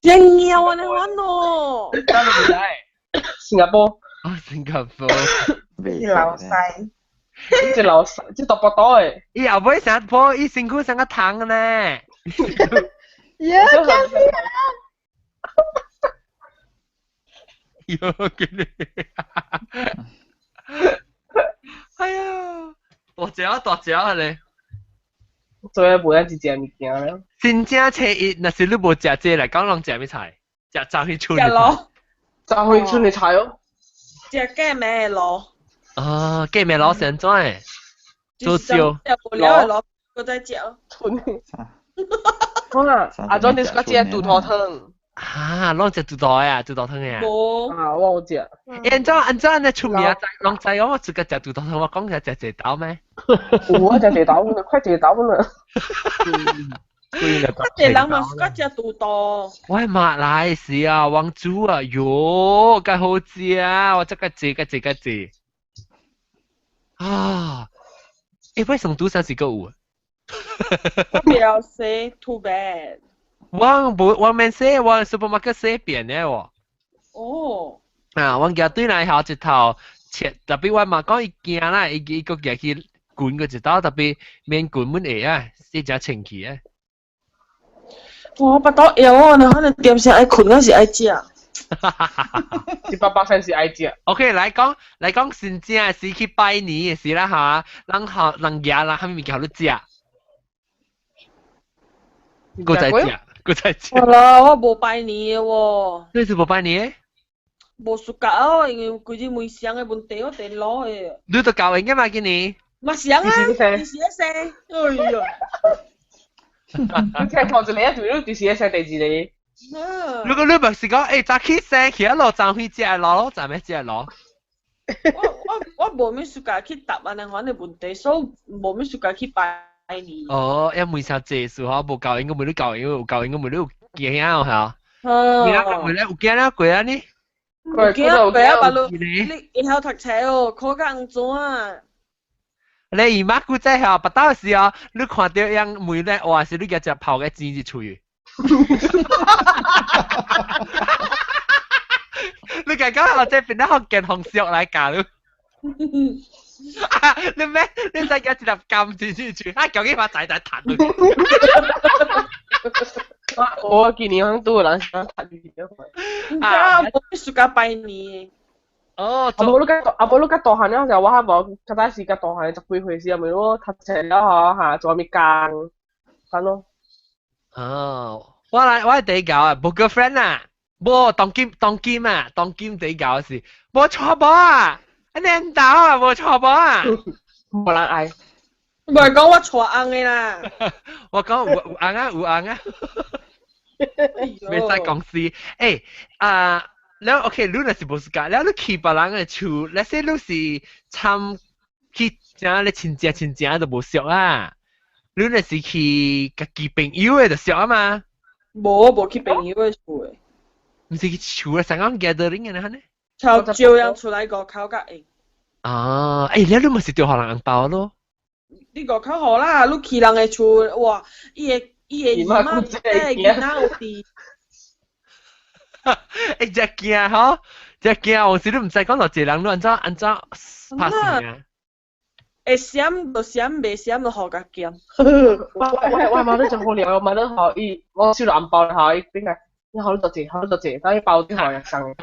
真要啊！你玩咯。新加坡。哦，新加坡。老細。即老細，即讀不到誒。伊又唔會新加坡，伊辛苦成個糖嘅呢。呀，真係啊！喲，佢哋。哎呀，大隻啊你。做咩冇一隻隻物件咧？真正初一，若是你無食這嚟講，攏食咩菜？食走去村。食咯。走去村嘅菜咯。食雞咩咯？哦，雞咩攞成裝？做燒。食不了攞，我再食。村。哇！阿莊你食隻杜頭湯。啊，攏食杜頭啊，杜頭湯嘅。冇。啊，我冇食。按照你出名，攏知我自己食杜頭湯，我講嘅食地豆咩？我食地豆呢，快地豆呢。我哋人嘛是個食杜豆。我係馬來西亞王珠啊，喲，咁好食啊！我即刻食。啊！誒，為什麼杜生是個有啊？我不要食 ，too bad。我免食，我 supermarket 食遍嘅喎。哦。啊，我夾對來後一頭切，特別我嘛講伊驚啦，伊個夾去捲個一刀，特別免捲滿下啊，先只清氣啊。我不到腰啊，你可能點先愛困，嗰時愛食。100%是愛食。OK，來講真正是去拜年嘅事啦嚇，人家啦，蝦米物件好食。我再食。好啦，我無拜年嘅喎。你是無拜年？無暑假啊，因為佢啲梅香嘅問題，我哋攞嘅。你都教人嘅嘛？今年。梅香啊，電視一聲，哎呀！你聽看住你一條都電視一聲地址你。如果你唔是講，早起聲起一路站去食攞，站咩食攞？我無咩暑假去答案我哋問題，所以無咩暑假去拜年。哦，因為上借數嚇，無教應該冇啲教應，有教應該冇啲有驚啊嚇。而家冇咧，有驚啊貴啊呢？有驚啊貴啊，白路你以後讀冊哦，考個紅磚啊。你姨媽姑仔嚇，不到時啊，你看到樣梅咧，哇！是你嘅隻泡嘅錢入去。你剛剛我這邊咧學見紅燒來搞咯。你咩？你再嘅一粒金錢入去，啊！究竟把仔仔彈落去。我見你響都有人想彈住嘅。啊！我暑假拜年。哦，阿無你甲大漢了就我無，較早時甲大漢十幾歲時，咪我讀冊了嗬嚇，做咩工，咁咯。哦，我第一搞啊，冇 girlfriend 啊，冇當劍啊，當劍第一搞是冇錯波啊，一年到啊冇錯波啊，冇人愛。唔係講我錯硬嘅啦。我講有硬啊有硬啊，未使講事，誒啊。แล้วโอเครู้นะสิบุษกะแล้วลูกขี่บาลัง嘅ชูแล้วเสลูกสิทำขี่จ้าเลยชินจ้า就冇熟啊รู้นะสิขี่กับกี่朋友嘅就熟啊嘛冇去朋友嘅厝嘅唔是去厝啊成間 gathering 嘅呢靠照樣出來個考格嘅啊誒แล้ว你咪是掉下人銀包咯呢個考好啦你ขี่人嘅厝哇伊個姨媽見到有啲誒只驚嗬，只驚我時都唔使講落一人都按照拍成啊！會閃就閃，未閃就學甲劍。我媽都真好聊，我媽都學伊，我收到銀包後，伊點解？你好多謝，等伊包啲後日生。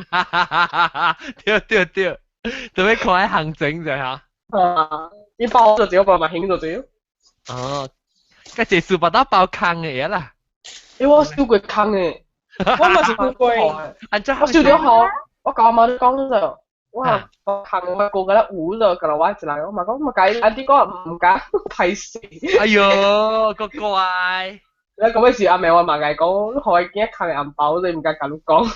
對，做咩看喺行整啫嚇？伊包咗少，包埋興咗少。哦，個謝數把它包坑嘅嘢啦。因為我收過坑嘅。我咪是過，我笑咗好，我教媽都講咗，哇，我行我過嗰粒糊咗，嗰度歪住嚟，我媽講冇計，啲哥唔解，睇死。哎呦，個乖。你咁嘅事，阿妹我媽計講，可以見一坑銀包，你唔敢咁講。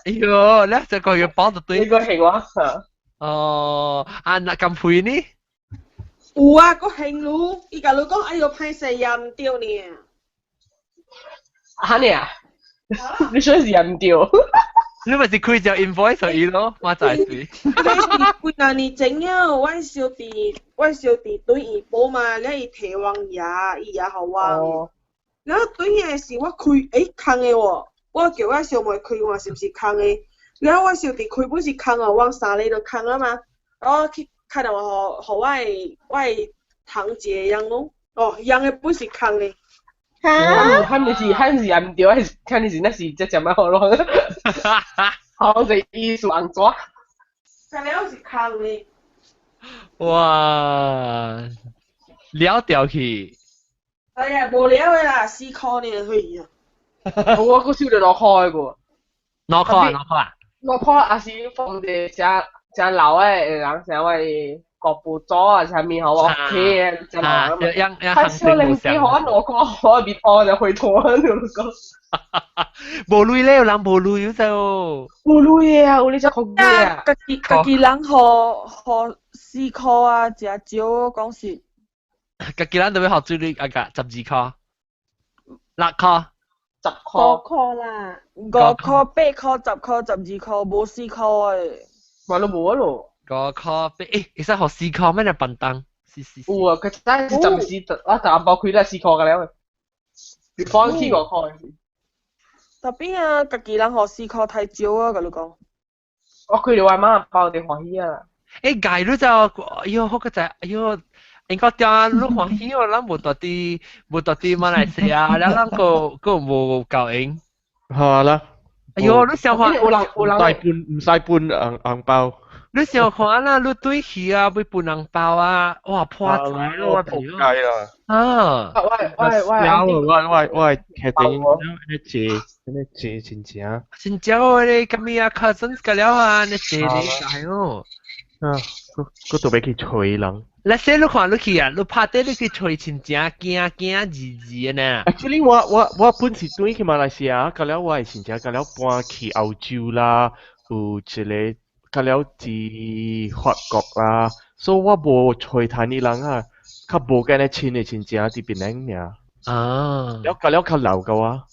哎呦，咧就個要包就對。呢個係我。哦，啊那咁配呢？有啊，個興路，伊甲你講，哎呦，歹勢也唔對呢。嚇你啊？你說是人掉，你咪是開隻 invoice 而已咯，我就係是。你幾廿年前啊，我小弟對伊報嘛，你提王爺，伊也好王。然後對嘢時我開，坑嘅喎，我叫我小妹開話是唔是坑嘅？然後我小弟開本是坑啊，往沙里度坑啊嘛，我去看到和我係堂姐一樣咯，哦，一樣嘅本是坑嘅。喊你是人掉，看你是那是只只乜好咯？好似藝術硬抓。但係我是坑嘅。哇，了掉去。哎呀，無聊嘅啦，4塊呢去啊！我個收到6塊個。6塊啊？6塊也是放啲正老嘅人成為。國部咗啊，上面好 OK 嘅，真係。係少零幾可攞個可別按就去拖喺度講。冇累咧，有人冇累就。冇累啊！我呢只好攰啊。家己人學4塊啊，食少講是。家己人都要學最叻啊個12塊，6塊。10塊。5塊啦。5塊、8塊、10塊、12塊，冇4塊誒。咪都冇咯。5塊誒，其實學4塊咩嚟笨蛋？有啊，佢真係暫時我就包佢都係4塊嘅了。你放棄5塊。特別啊，家己人學4塊太少啊，咁你講。我佢哋話媽包哋歡喜啊。誒，計咗就，哎呦，好個仔，哎呦，應該點你歡喜我諗冇到啲馬來西亞，然後個冇夠應。係啦。哎呦，你想看？唔使搬銀包。你想看啦？你對起啊，要搬銀包啊，哇破仔咯，我仆街啦！啊！喂，劇定你借真正。真正你咁樣 cousins 個了啊，你借你解哦。啊，嗰度俾佢吹人。你寫你看你去啊，你拍啲你去吹真正驚字呢。Actually，我本是對去馬來西亞，個了我係真正個了搬去澳洲啦，有一個。個了至法國啦，所以我無吹台呢人啊，較無間嘅錢嘅錢正喺邊領呀？啊，了個了較老嘅話，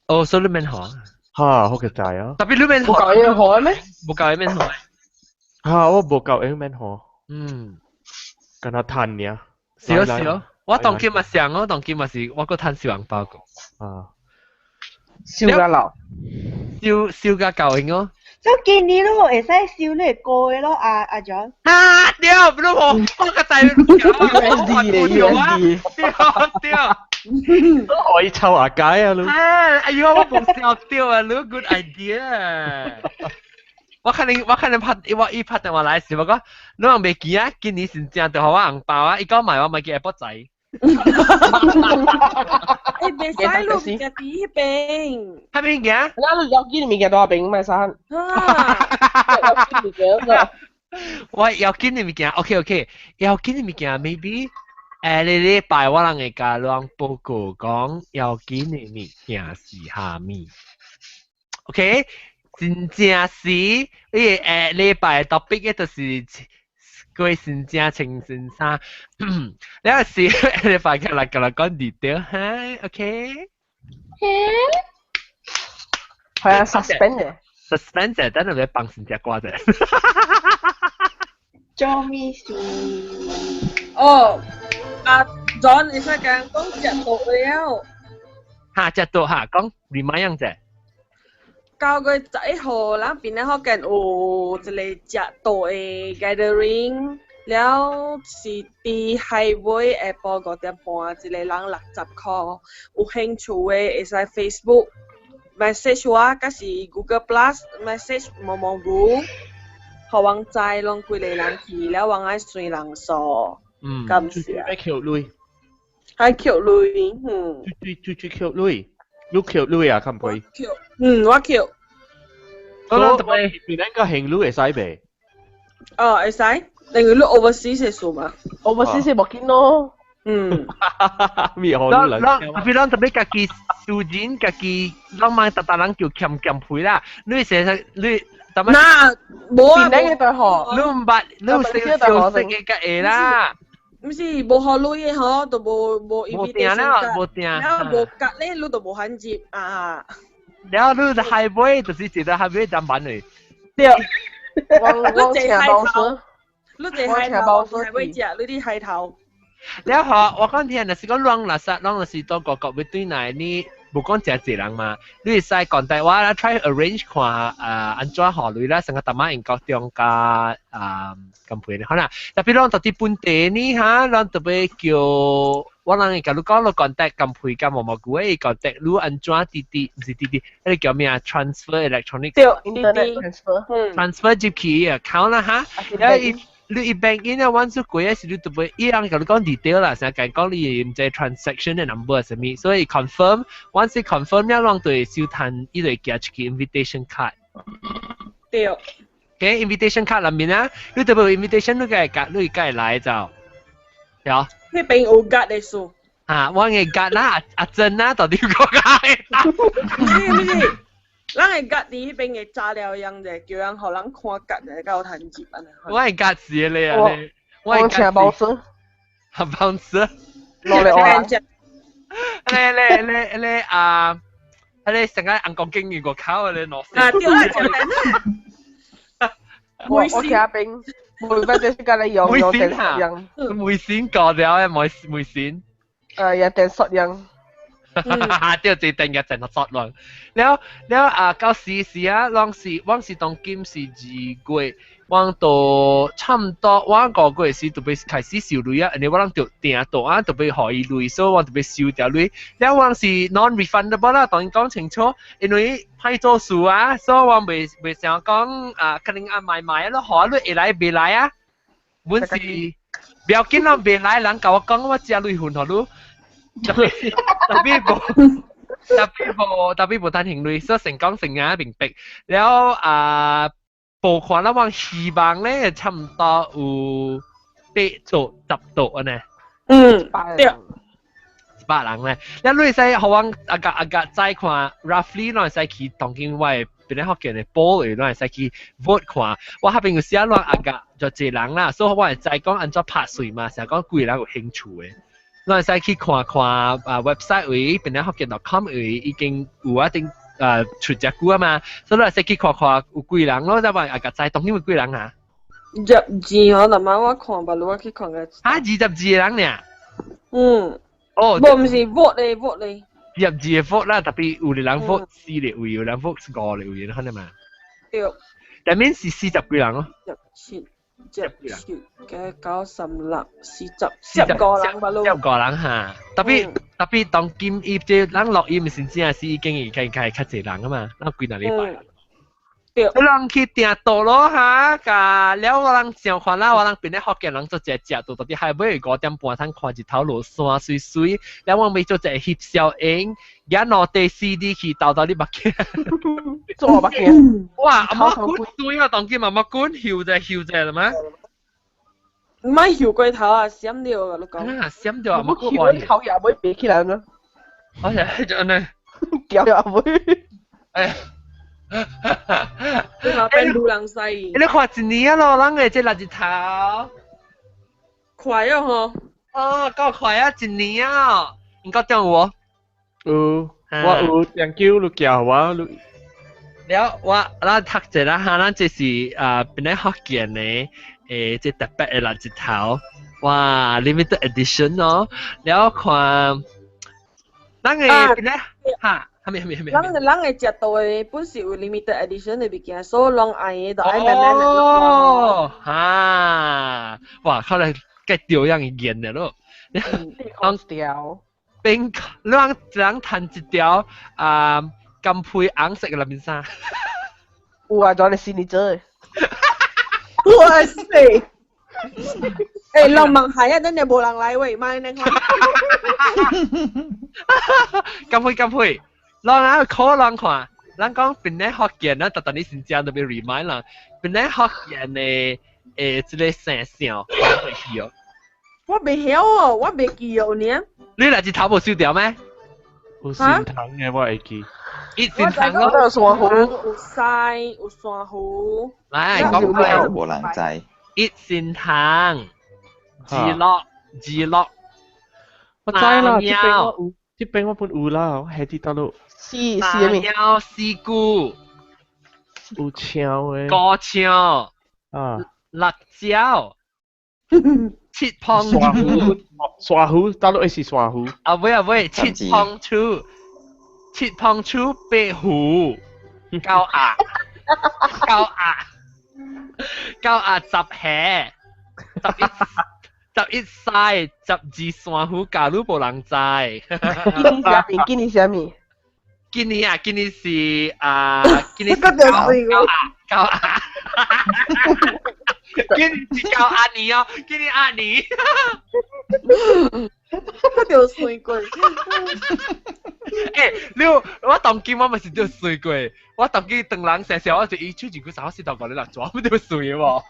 哦，所以你免學啊？嚇，好嘅仔啊！特別你免學，冇教嘢學咩？冇教嘢免學。嚇，我冇教嘢免學。跟他談呢。少少，我當今嘛上咯，當今嘛是我個攤小紅包個。啊，燒家流，燒家舊型咯。所以今年都會使燒呢個嘅咯，阿 John。啊！屌，唔好我個仔屌，都可以抽下街啊，你。哎呀，我冇笑屌啊，你 good idea。我可能拍我一拍電話來時，我講你話未見啊？今年先正就好我紅包啊！伊講埋我咪叫阿波仔。誒，未使錄嘅啲餅，係咪嘅？嗱，有見面嘅多餅咪生。我有見你物件 ，OK， 有見你物件 ，maybe 你禮拜我人會甲人報告講有見你物件是蝦米 ，OK。真正是，禮拜 topic 嘅就是佢真正情先生，你有時禮拜嘅嚟講 detail 嚇 ，OK？ 係啊 ，suspense，等你幫先只瓜啫。做咩事？哦，阿 John 你使講食到了。嚇，食到嚇，講 remind 啫。9月11號，咱邊咧福建有一個食到嘅 gathering，了是佇海尾下晡5點半，一個人60塊，有興趣嘅會使 Facebook message 我，甲是 Google Plus message 毛毛牛，互阮知，攏幾個人去，了阮愛隨人數，感謝。愛扣鐳，愛扣鐳，最扣鐳。你扣鐳啊？看唔可以？我扣。我特別邊兩個行路會使唄？哦，會使，另外你 overseas 係數嘛 ？overseas 係冇見咯。咩好難？譬如特別家己收錢，家己啷買特人叫減配啦。你成日你點樣？嗱，冇啊，邊兩個對學？你唔捌，你有識嘅個嘢啦。唔是無學女嘅嗬，都無 invitation 㗎，無定，然後無夾咧，你都無肯接啊。然後你海尾就是覺得海尾咁慢嚟。對，我請包師，你隻海頭，海尾食，你啲海頭。然後我講聽，就是講啷垃圾，啷就是多個國要對內你。無講真濟人嘛，你會使contact我啦 ，try arrange 看安怎學女啦，成個大馬英國中加咁配咧，可能特別啷特啲本地呢嚇，啷特別叫我人會甲你講，你 contact 咁配咁毛毛股誒 contact 你安怎滴，唔是滴，嗰啲叫咩啊 ？transfer electronic 對 internet transfer 入去 account 啦嚇，你bank in 啊，揾出貴時你特別一樣同你講 detail 啦，成日講你唔知 transaction 嘅 number 係咩，所以 confirm，once confirm 一樣對收攤一類寄出去 invitation card。對。OK invitation card 入面啊，你特別 invitation 你梗係來就，有。呢邊有格嘅數。啊，我嘅格啦，阿珍啦，到底講嘅。唔是。咱會夾佇迄邊嘅炸料樣者，叫人互人看夾者，甲有趁接安尼。我係夾字你啊你，我係請包師，包師，落嚟我。你啊，你成個硬講經驗個口啊你攞。啊，掉嚟就係啦。我請冰，每筆就是甲你用定實樣。梅線過咗嘅梅線。有定實樣。掉最定嘅淨係作論，แล้ว到時啊，往時當今是2月，往到差唔多往5個月時就被開始收鐳啊，你我諗就定到啊，就被可以鐳，所以我就被收掉鐳。แล้ว往是 non-refundable 啦，當然講清楚，因為派做數啊，所以我未想講可能買咯，好你會來未來啊？本是不要緊啦，未來人甲我講我借鐳換互你。特別冇單行鐳，所以成功成硬明白。แล้ว報款ระหว่าง希望咧差唔多有8到10度啊呢。對。8人咧，แล้ว你使好往อากา再看 roughly 你使去當今我邊咧學嘅波嚟，你使去 vote 看。我下邊有寫落อากา就這人啦，所以我係再講按照拍水嘛，成日講幾人有興趣嘅。我係使去看website 位，邊咧學嘅 .com 位已經有一定出隻股啊嘛，所以我係使去看有幾人咯，即係話阿個仔當然會幾人啊？入字我南晚我看吧，我去看个。20字嘅人呢？哦，無唔是 vote 咧，vote 咧。入字嘅 vote 啦，特別有啲人 vote 4列位，有人 vote 5列位，可能嘛？對。但面是40幾人咯。17、18、19、36、40個人吧咯。10個人嚇，特別當今伊即人落伊唔先知係已經而家較濟人啊嘛，咱幾那禮拜。有人去訂到咯嚇，甲了我人上看啦，我人邊咧福建人做只食到啲海尾5點半通看日頭落山水水，了我咪做只翕相影，而攞地 CD 去倒你目鏡，做目鏡，哇！阿媽管水啊，當今阿媽管曉啫啦嘛，唔係曉過頭啊，閃掉啊，你講。啊，閃掉阿媽管。曉頭也會別起來啦。我就係咁樣，叫也會。哎。你話變路人西。你看一年咯，人嘅即垃圾頭。快啊嗬！哦，夠快啊，一年啊，唔夠點喎？我有點叫你教我你。了，咱讀者啦嚇，咱這是邊咧福建嘅即特別嘅垃圾頭，哇 ，limited edition 咯，了看，咱嘅邊咧嚇。人會食到嘅本是有 limited edition 嘅物件，所以人愛嘅就愛慢慢嚟。哦，嚇！哇，可能計調樣嚴嘅咯。講條，邊人彈一條金配紅色嘅裏面衫。有啊，仲係先你做嘅。哇塞！誒，浪漫係啊，真係冇人嚟喂，買你看。金配。讓人可能看，咱講邊咧福建啦，特你先正特別 remind 啦，邊咧福建嘅即個生肖，我會記哦。我未曉哦，我未記哦呢。你嚟自頭部燒掉咩？有仙藤嘅我會記。仙藤咯。有山湖，有西，有山湖。嚟講佢。無人知。仙藤，自樂。我知啦，這邊我本有啦，我喺啲得咯。馬腰絲菇，有超嘅，歌超，辣椒，切碰豬，沙糊，大陸係沙糊。啊喂，切碰豬白虎，膠鴨十蝦，11曬12沙糊，假如無人知。今年啥物？今年是今年是膠鴨，今年是膠鴨年哦，今年鴨年，嗰條水鬼。我當今我咪是條水鬼，我當今當人成時我就伊出前佢3時頭講你嚟做，乜條水喎？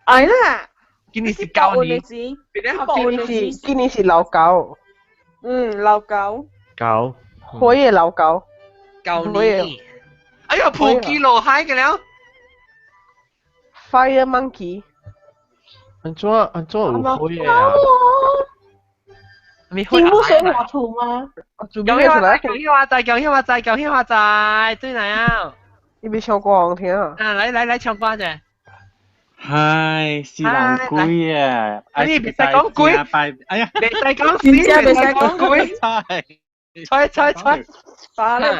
係啦，今年是膠年，今年是老狗。老狗。狗。可以老狗。舊年。哎呀，普基羅海嘅了。Fire monkey。安怎有火嘅啊？金木水火土嗎？講話仔，對嚟啊！你未唱歌我聽啊？嚟唱歌啫。係，是人鬼啊！你別使講鬼，哎呀，別使講屎，別使講鬼。猜，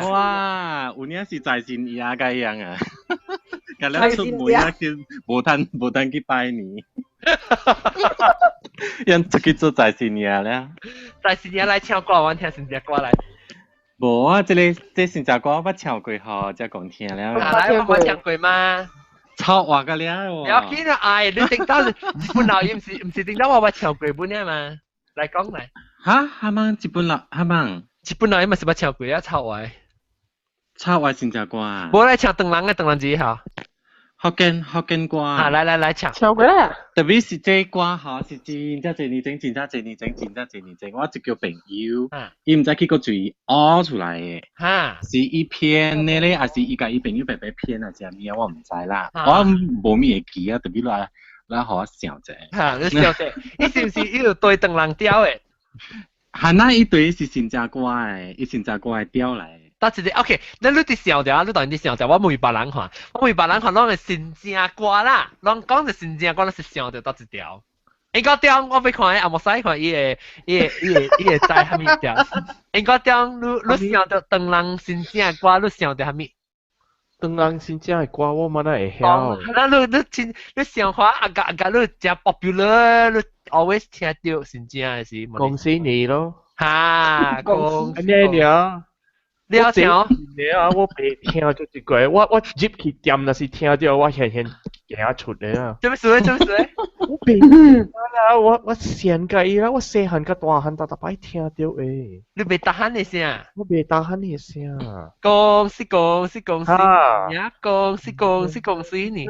哇！有呢是財神爺嘅樣啊，咁樣出門啊叫無通去拜年，人出去做財神爺咧。財神爺來唱歌，我聽新隻歌來。無啊，這新隻歌我唱過吼，才講聽了。來，我唱過嗎？超話嘅了喎。有見啊？哎，你頂到本來唔是頂到我唱過本嘅嘛？來講來。嚇？係咪一本啦？係咪？一本來咪是唱過啊？抄話新隻歌啊！冇來唱鄧蘭字嚇。福建歌啊！來唱。唱過啦。特別是這歌吼，是真正你整，我就叫朋友，伊唔知去個嘴屙出來嘅，是伊編嘅咧，還是伊甲伊朋友白編啊？只咩我唔知啦，我冇咩記啊，特別來互我想者。你想者，伊是唔是伊有對鄧蘭調嘅？係那一對是新隻歌嘅，伊新隻歌嘅調嚟。到一个 OK， 那你啲笑掉，你當然啲笑掉，我每別人看，我每別人看，攏係新正歌啦，攏講就新正歌，攏是笑掉到一條。應該點我要看阿莫西看伊個知蝦米條。應該點你笑掉當人新正歌，你笑掉蝦米？當人新正嘅歌我乜都會曉。那你想看阿個你真 popular， 你 always 聽到新正嘅是。恭喜你咯！嚇，恭喜你啊！你要聽哦？你啊，我未聽咗一句，我入去店那是聽到我現驚出嚟啊！做咩事？我未聽啦，我成個伊啦，我細漢甲大漢逐擺聽到誒。你未打喊你聲？我未打喊你聲。恭喜恭喜恭喜！呀，恭喜恭喜恭喜你！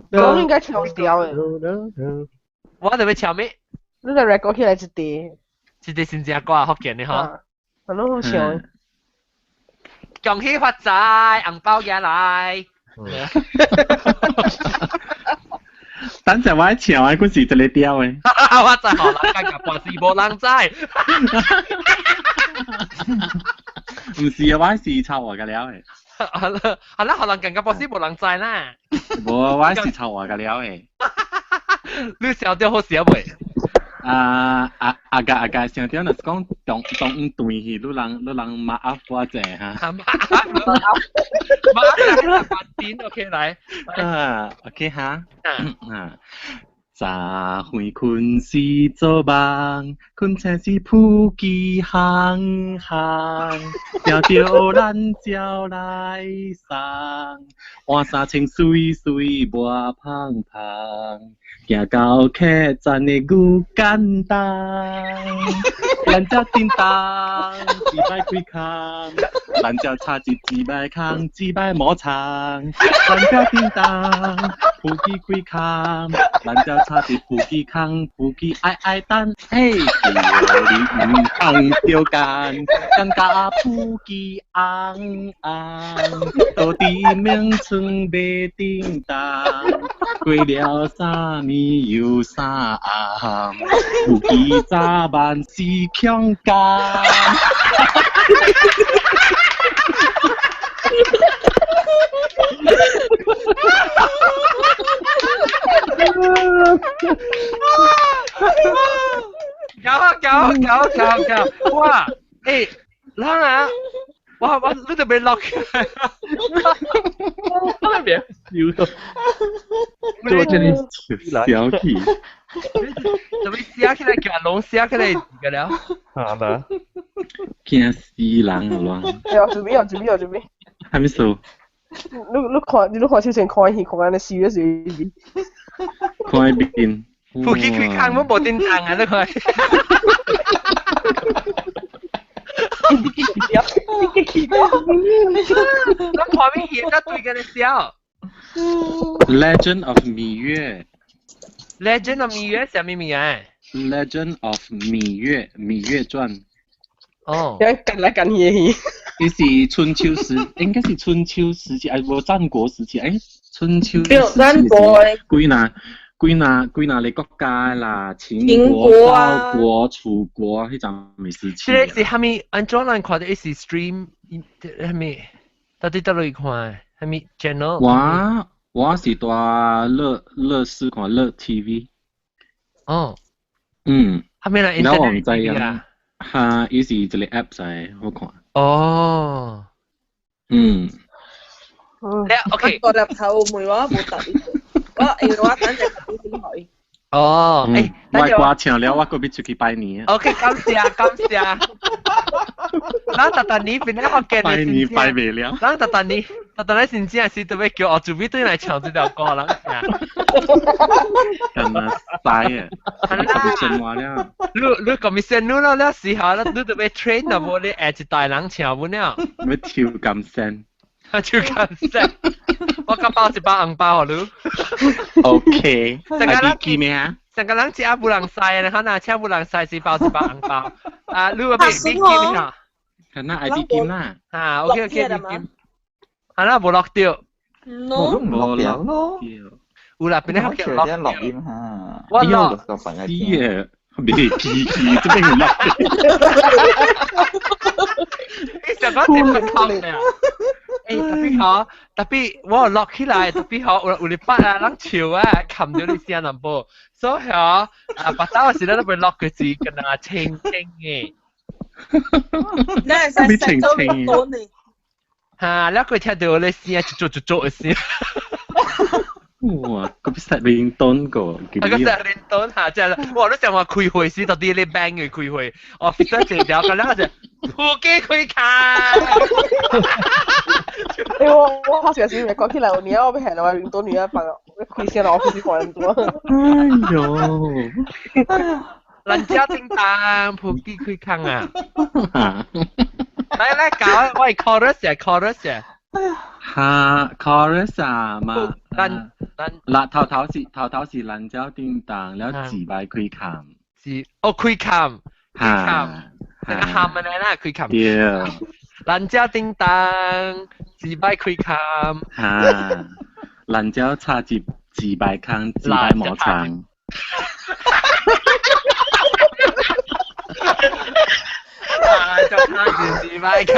講應該唱調嘅。我哋要唱咩？你個 record 起來一啲。一啲新正歌啊，福建嘅嗬。係咯，好唱。恭喜發財，紅包寄來。等陣我唱啊，嗰時就你調嘅。我真好啦，今日半時無人知。唔是啊，我是抄我嘅料嘅。係啦，可能更加半時無人知啦。冇啊，我是抄我嘅料嘅。你笑到好笑未？阿家想點？就是講當對戲，你人馬阿花姐哈。馬阿發展 ，OK 來。OK 哈。早回困是做夢，困醒是普吉行，條條咱招來送，換衫穿水水無芳芳，行到客棧的牛簡單，咱只叮當，一擺開空，咱只插一擺空，一擺摩擦，咱只叮當，普吉開空，咱只插一普吉空，普吉愛等，嘿，叫你唔通丟間，更加普吉昂昂，到底名稱袂叮當，過了啥咪又啥暗，普吉早晚是強姦。搞！哇！誒，嗱啊！哇！你就被落起來，那邊笑到，做這裡小氣，怎麼寫起來叫阿龍寫起來個了？好啦，驚死人了咯！準備，還沒數。你看之前看戲看緊笑一笑。看邊？附近佢看我冇叮當啊！你看。那旁邊寫咗對嘅笑。Legend of 芈月。Legend of 芈月係咩名啊 ？Legend of 芈月，《芈月傳》。哦。近來近去戲。這是春秋時，應該是春秋時期，無戰國時期，春秋時期。戰國誒。幾哪個國家啦？秦國、趙國、楚國，迄陣未時期。這是蝦米？按怎人看到是 stream 蝦米？到底倒落去看？蝦米 channel？我是睇樂視看樂 TV。哦。蝦米啦 internet 啊？嚇，伊是一個 app 仔好看。哦。OK。個入頭梅話冇特別。我等陣先去。哦，我掛唱了，我嗰邊出去拜年。OK， 感謝。咱特特年變咗我嘅拜年拜未了。咱特特年先知係是特別叫我做邊對嚟唱呢條歌啦。咁啊，曬啊！特別正話了。你咁咪先，你試下啦，你特別 train 啊，冇你誒一大人唱唔了。要跳咁聲。跳咁聲。我今包一包紅包你。OK。係幾咩啊？成個人食不能曬，你可能車不能曬是包一包紅包。你話俾你見下。係那 ID 劍啦。OK， 係啦，冇落掉。冇落掉。有啦，邊啲學嘅落音哈，我落個份嘅嘢，未皮這邊有落。你成個點樣講嘅？特別我落起來，特別好，有你筆啊，啷潮啊，冚咗你先能播，所以白刀時咧都會落個字㗎啦，清清嘅。你係使食到你多你。嚇，แล้ว佢聽到你先做嘅先。哇，咁實練ต้น個，個實練ต้น嚇，即係我都想話開會先，到啲你 bang 嘅開會，我 fit 得正條，咁兩個就撲機開卡。我好小心，講起來你要被喊的話，運動你要幫開先啦，我開始講人多。哎呦，人家叮當撲機開卡啊！來搞，我係 chorus 啊。哈 chorus 啊嘛，嗱頭是蘭州叮當，แล้วจีใบคุยคำคุยคำเป็นคำอะไรนะคุยคำเดียว蘭州叮當จีใบคุยคำ蘭州差จีใบคำจีใบหมอช้าง就差จีใบคำ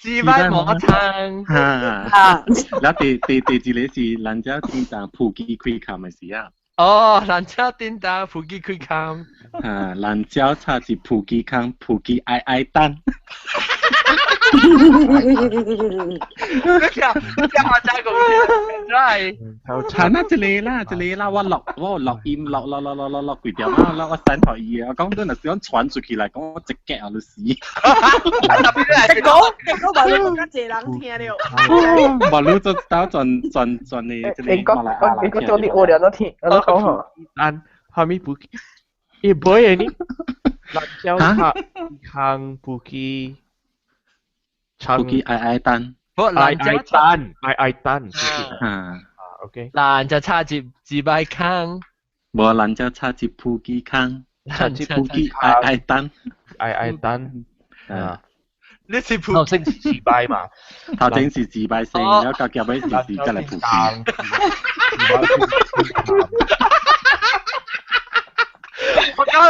自擺摸撐，แล้ว第幾類是蘭州叮當普吉開卡咪是啊？哦，蘭州叮當普吉開卡，蘭州差是普吉康普吉愛蛋。你聽我真係講真係，係那一個啦，我錄音錄幾條啦，我刪台嘢，我講真係想傳出去嚟，講我直夾啊，你死！你講話你更加謝人聽了。話你就打轉你你講做啲我哋都聽，我都講好。但係咪不？一杯嘢呢？辣椒塔康布基。普吉愛蛋，愛蛋，OK。蘭就差接自擺康，冇蘭就差接普吉康，差接普吉愛蛋，愛蛋，你是普頭先自擺嘛？頭先是自擺聲，然後夾夾尾是隔離普吉。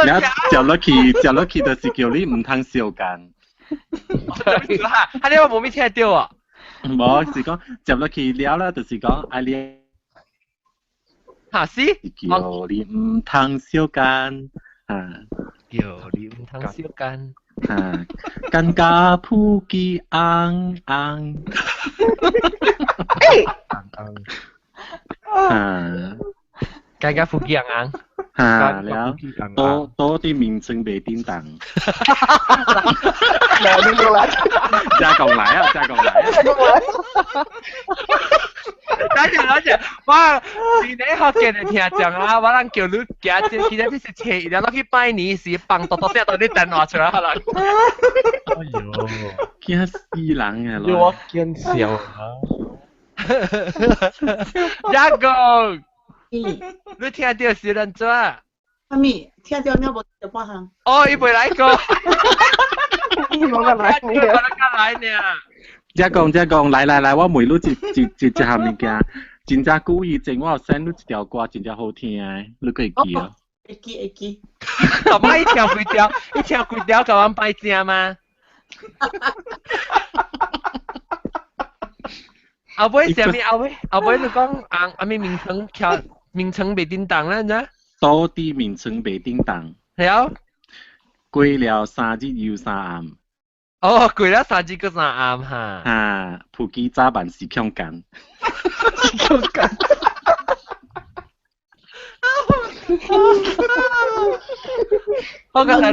然後接落去就是叫你唔通笑間。他呢個冇咩聽到啊？冇是講接落去了啦，就是講愛你嚇是叫你唔通笑間叫你唔通笑間更加普吉昂昂更加普吉昂昂。แล้วโต๊ะที่名稱未叮當加工來啊等陣，哇！你學嘅你聽講啊，我人叫你家姐，其實你是切，然後去拜年時放多聲到你電話出來可能。哎呦，驚死人啊！要我見笑啊！一個。你聽到是人做啊？阿咪，聽到你冇就半行。哦，伊未來過。冇個來呢？只講，來，我每路一下物件，真正故意整，我有 send 你一條歌，真正好聽誒，你可以記啊。會記。咁啊，一條幾條，咁樣擺正嗎？後尾上面後尾你講阿咪名稱未叮當啦，咋？到底名稱未叮當。係啊。過了3日又3暗。哦，過了3日又3暗哈。普吉早晚是強姦。我個大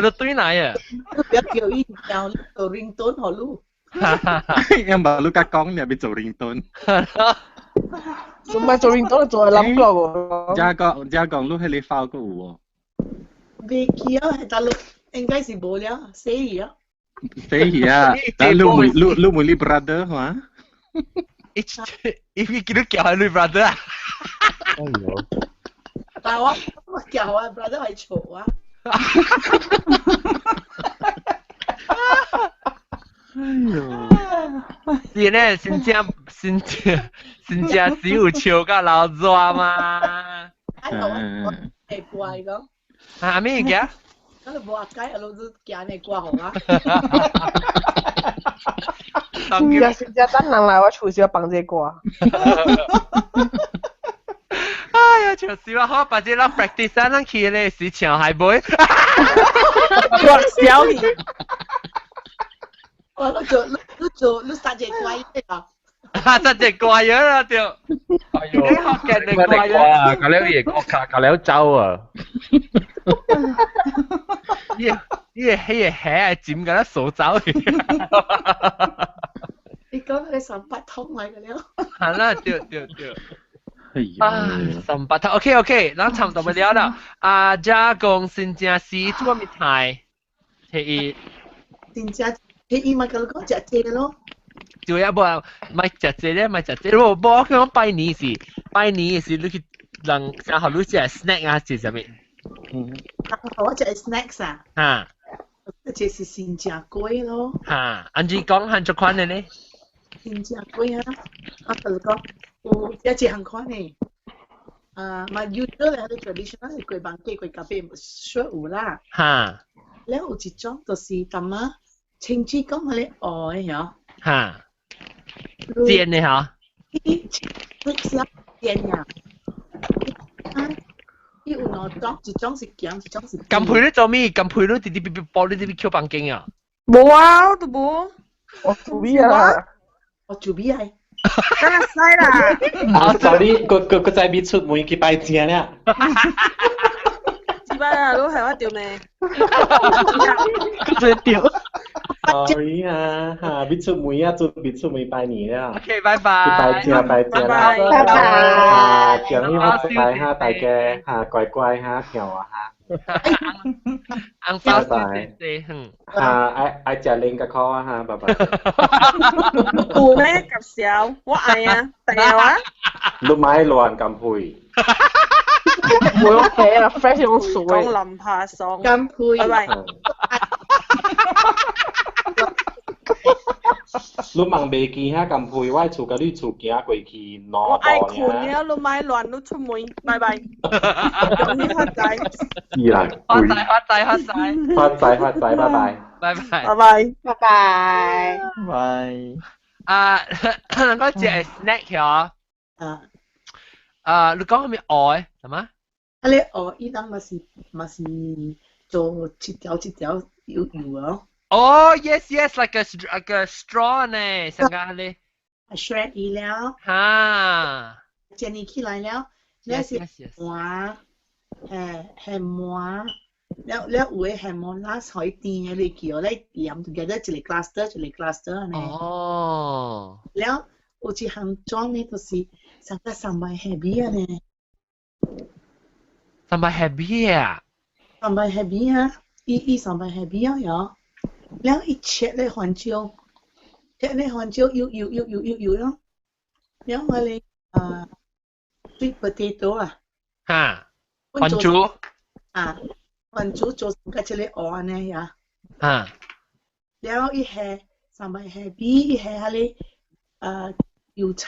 陸對哪呀？不要叫伊叫ringtone好路。因為你家講你係做ringtone。唔係做ringtone做係諗過喎。只講你係你發過喎。未記啊，大陸應該是冇了，死咗。死咗，但你冇你 brother 嘛？If you 叫係你 brother 啊？哎呦！但係我叫我 brother 係錯啊。哎呦！是呢，真正只有笑到流熱嘛。係怪咁。啊咩嘅？咁你冇話雞啊，老子揀你掛紅啊！真正等人來我厝時放這歌。哎呀，笑死我！好，把這咱 practice 啊，咱去咧是唱係袂？小氣。我你殺隻怪啊！殺隻怪樣啦，對。哎呦，學嘅你怪啊！搞了嘢國卡，搞了走啊！呢個起嘢係佔緊數走。你講你神八通嚟嘅了。係啦，對。啊，神八通 ，OK， 咱差唔多咪了啦。啊，加工新正是做咩菜？係新正係咪講食這咯？就一部咪食這咧，咪食這咯。不，我講拜年時你去人然後你食 snack 啊，是啥物？我食 snacks 啊。嚇。這是新正粿咯。嚇，安住講係做款嘅呢？新正粿啊，我同你講，有一隻行款呢。mà usual 咧，啲 traditional 係粿飯雞、粿咖啡，sure 有啦。嚇。แล้ว有一種就是咁啊，清煮講佢哋愛嗬。嚇。煎嘅嗬。佢煎呀。有兩種，一種是鹹，一種是。咁配你做咩？咁配你啲啲煲你啲 Q 飯經啊？冇啊，我都冇。我做咩啊？我做咩係？梗係使啦。啊 ，sorry，個仔未出門去拜正咧。知吧？都係我掉咩？最掉。sorry 啊，嚇，未出門啊，準備出門拜年啦。OK， 拜拜。拜正啦。拜拜。啊，叫呢個拜下大家嚇，乖乖嚇，跳啊嚇。安包謝謝。愛食零個口啊嚇，拜拜。有咩夾少？我愛啊，第二啊。ลูกไม้ล้วนกำพุย 唔會 OK 啦 ，fresh 用水。講林下爽。咁配。拜拜。ลูกมังเบกีฮะกำพุยว่าถูกกระดิ่งถูกเกียร์กวยคีนอ 我愛ตอ 困 เนี่ย 了，你咪亂都出門，拜拜。咁呢發仔。อีหลังคุย發仔，發仔，拜拜。拜拜。拜拜。拜拜。拜。啊，能夠食 snack 嗬？你講係咪愛係嘛？啊你伊當咪是做切條油啊。Oh yes, like a straw 呢，成個咧。shred 伊了。嚇。煎起來了，你是滿，係滿，了有嘅係滿拉海甜嘅，你叫咧黏 together 一個 cluster 呢。哦。了有一項裝呢，就是上個300 heavy 啊呢。300 heavy 啊？300 heavy 啊，伊300 heavy 啊有。แล้วอีเช็ดเลยหอนเจียวเช็ดเลยหอนเจียวอยู่เนาะแล้วมาเลยsweet potato อ่ะหอนจูหอนจู做ก็จะเลยอ่อนเนี่ยแล้วอีแห่300 heavy อีแห่อะไร油葱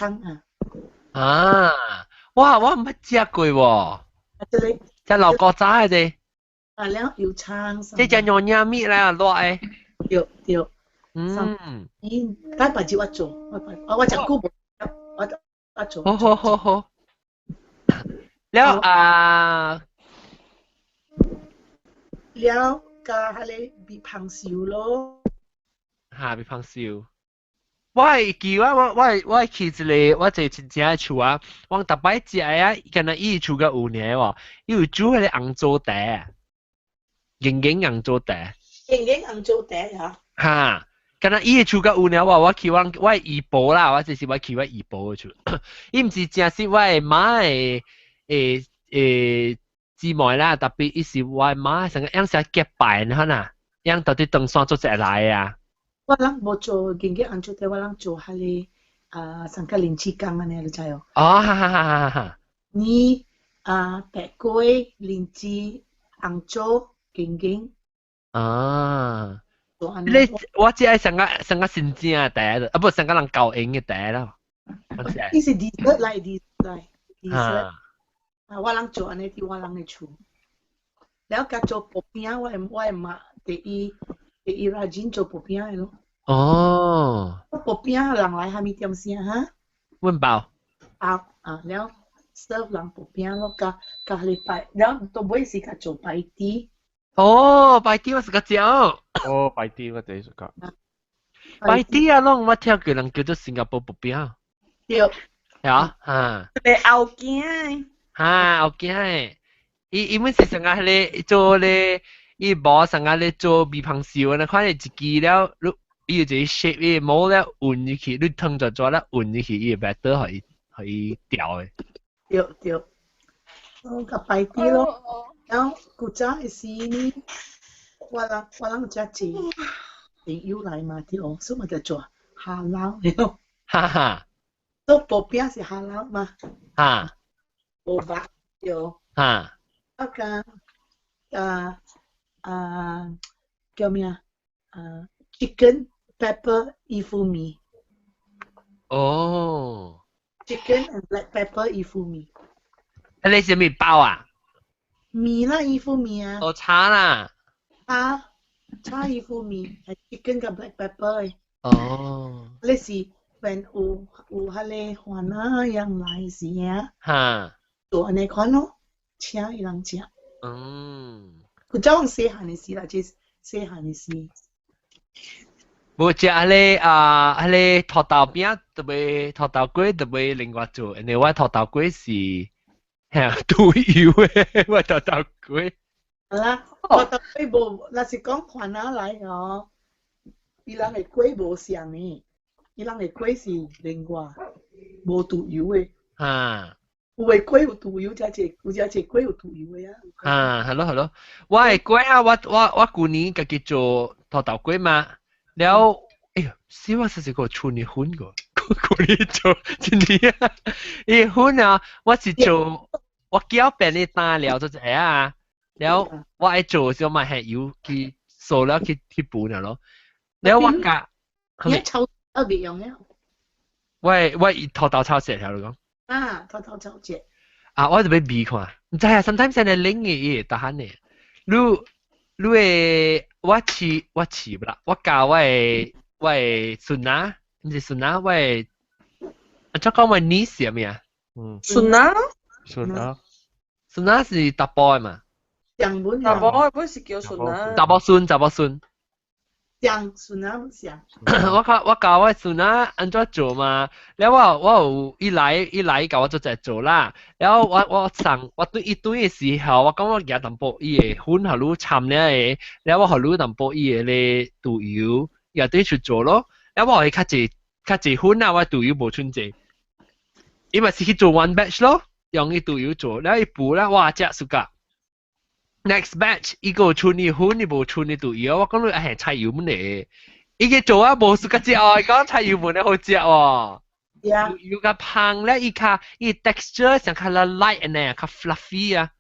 哇我唔捌食過喎即係流角渣嘅啫แล้ว油葱即係用嘢搣咧落嘅對。該把子我做，我就估我做。好。แล้วแล้วก็อะไรบีพังซิว咯。บีพังซิว我去一個我在親戚嘅厝啊，我特別食啊，跟住伊厝個有年喎，伊有煮嗰啲紅糟茶，硬紅糟茶。硬紅糟茶嚇。嚇，跟住伊個厝個有年喎，我去我姨婆啦，我就是我去我姨婆嘅厝，伊唔是正是我媽嘅姊妹啦，特別伊是我媽成個樣式結拜呢呐，樣到啲登山做隻來啊。我諗冇做硬紅糟茶，我諗做下你上個靈芝羹啊，你知哦。哈。你白粿、靈芝、紅糟、硬。你我只係成個新正嘅茶，不成個人舊型嘅茶啦。伊是 dessert 来 dessert 我人做安尼伫我人嘅厝，แล้ว甲做薄饼，我會買第一拉筋做薄餅嘅咯。哦。薄餅人來下面點先哈？溫飽。แล้ว serve 人薄餅咯，甲你擺，แล้ว到尾時甲做擺啲。哦，擺啲我是個食。哦，擺啲我第一個。擺啲啊，攏我聽過人叫做新加坡薄餅。對。係啊，嚇。你後頸。嚇，後頸。伊們是成日咧做咧，伊無成日咧做米香燒，你看你一支了，伊有一個 shape， 伊冇咧運入去，你燙咗咧運入去，伊 better 可以調嘅。對。我甲擺啲咯，然後古早嘅時呢，我人只朋友來嘛，對哦，所以我就做下撈了。哈哈。做薄餅是下撈嘛？哈。薄白對。哈。叫咩啊？chicken pepper 伊夫米。哦。chicken and black pepper 伊夫米。你是米包啊？米啦，伊夫米啊。哦，茶啦。茶伊夫米係 chicken กับ black pepper 嘅。哦。你是 when 有迄個花那樣來時啊？哈。做安尼款咯。請伊人食。佢早往細漢嘅事啦，即係細漢嘅事。無食迄個土豆餅，特別土豆粿特別另外做，因為我土豆粿是豬油嘅，我土豆粿。係啦，土豆粿無，若是講番仔來哦，伊人嘅粿無像嘅，伊人嘅粿是另外無豬油嘅。嚇。有嘅粿有豬油，有只粿有豬油嘅啊。係咯，我嘅粿啊，我舊年家己做土豆粿嘛，了，哎呀，死我實在個厝呢款個，舊年做今年啊，呢款啊，我是做我攪拌你打了就係啊，了我愛做就買係油去掃了去拌了咯，了我家，你炒特別用嘅。我土豆炒食條嚟講。土豆炒隻。我就要味看，唔知啊 ，sometimes 係你冷嘅嘢得閒嘅。你誒，我試不啦，我教我嘅孫仔，唔是孫仔，我誒，即講我 niece 係咩啊？孫仔咯。孫仔是大波嘅嘛？大波本是叫孫仔。大波孫。像孫仔唔像。我教我孫仔安怎做嘛？แล้ว我有一來教我做啦。แล้ว我對一堆嘅時候，我講我夾淡薄伊嘅粉下滷參咧，แล้ว我下滷淡薄伊嘅咧豆油，又對出做咯。แล้ว我係較濟粉啊，我豆油無春濟。伊咪是去做 one batch 咯，用伊豆油做，แล้ว伊補啦，哇，真สุก。Next batch 伊個出呢粉，伊無出呢豆油，我講你係菜油門嚟，伊個做啊無สุก食哦，講菜油門咧好食喎。有個香咧，伊 texture 像較 light 呢，較 fluffy 啊，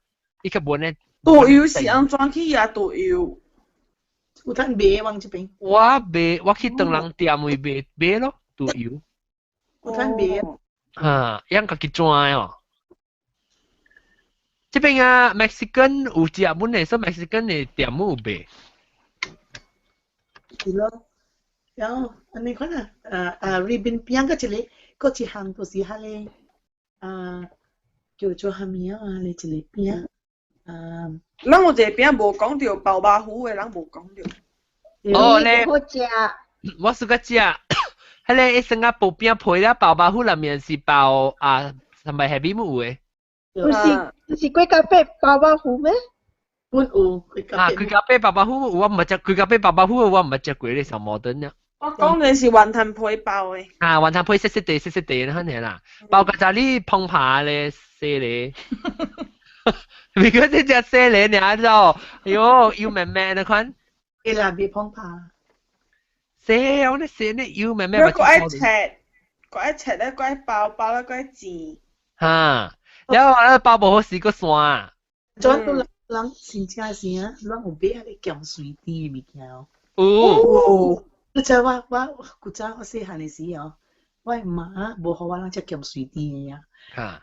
伊個本咧。豆油是安怎去壓豆油？有通買往這邊。我去當人店會買咯，豆油。有通買。嚇，樣家己裝哦。這邊啊 ，Mexican 有食本嚟，所以 Mexican 嘅店有賣。係咯，然後你看啊，ribbon 邊個一項都是迄個叫做蝦米啊？你一個邊咱有一個邊無講到包巴虎嘅，咱無講到。哦，咧，好食。我是個食，迄個一生啊薄餅配了包巴虎裏面是包啊，係咪係邊有嘅？不是龜甲貝包包虎咩？本有龜甲貝包包虎，我唔係食龜甲貝包包虎，我唔係食過咧，上摩登啦。我講嘅是雲吞配包嘅。雲吞配細細地嗰啲啦，包個就係碰扒咧，細咧。你嗰啲只細咧，你睇到，哎呦，要咩咩你看？你啦，別碰扒。細，我啲細咧要咩咩？嗰愛切咧，嗰愛包咧，嗰愛煎。嚇！然後咧包不好是個山。做到人真正是啊，咱有買迄個鹹水甜嘅物件哦。哦。你知我古早我細漢嘅時哦，我媽無互我人食鹹水甜呀。嚇。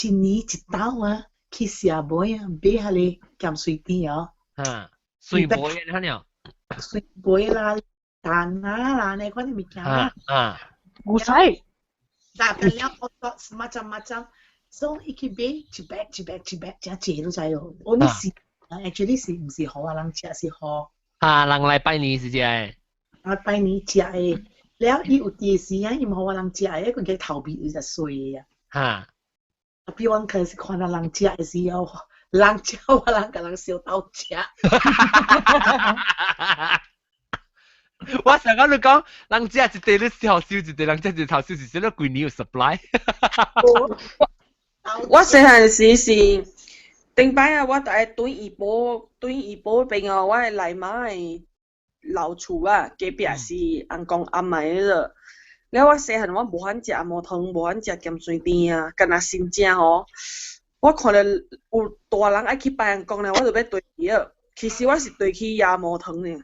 一年一兜啊，去社會啊，買下你鹹水甜哦。嚇，水杯嘅睇了。水杯啦、蛋啦呢款物件啦。唔使。但係了我個macam-macam，所以去買一百，真濟都知哦。我呢是 actually 是唔是好啊？人食是好。人嚟拜年是只誒。拜年食誒，了伊有電視啊，伊唔好話人食誒，佢嘅頭皮就衰啊。嚇。比我開始看到人食嘅時候，人食我人甲人燒到食。我成日都講，人食一地你燒燒一地，人食一頭燒是燒到幾年有 supply。我細漢時是頂擺啊，我喺對二寶邊啊，我係嚟馬嘅老厝啊，隔壁是阿公阿嫲嗰度。了我細漢我無肯食阿毛湯，無肯食鹹水甜啊，干那新正吼。我看到有大人愛去拜阿公咧，我就要對伊啊。其實我是對去椰毛湯呢。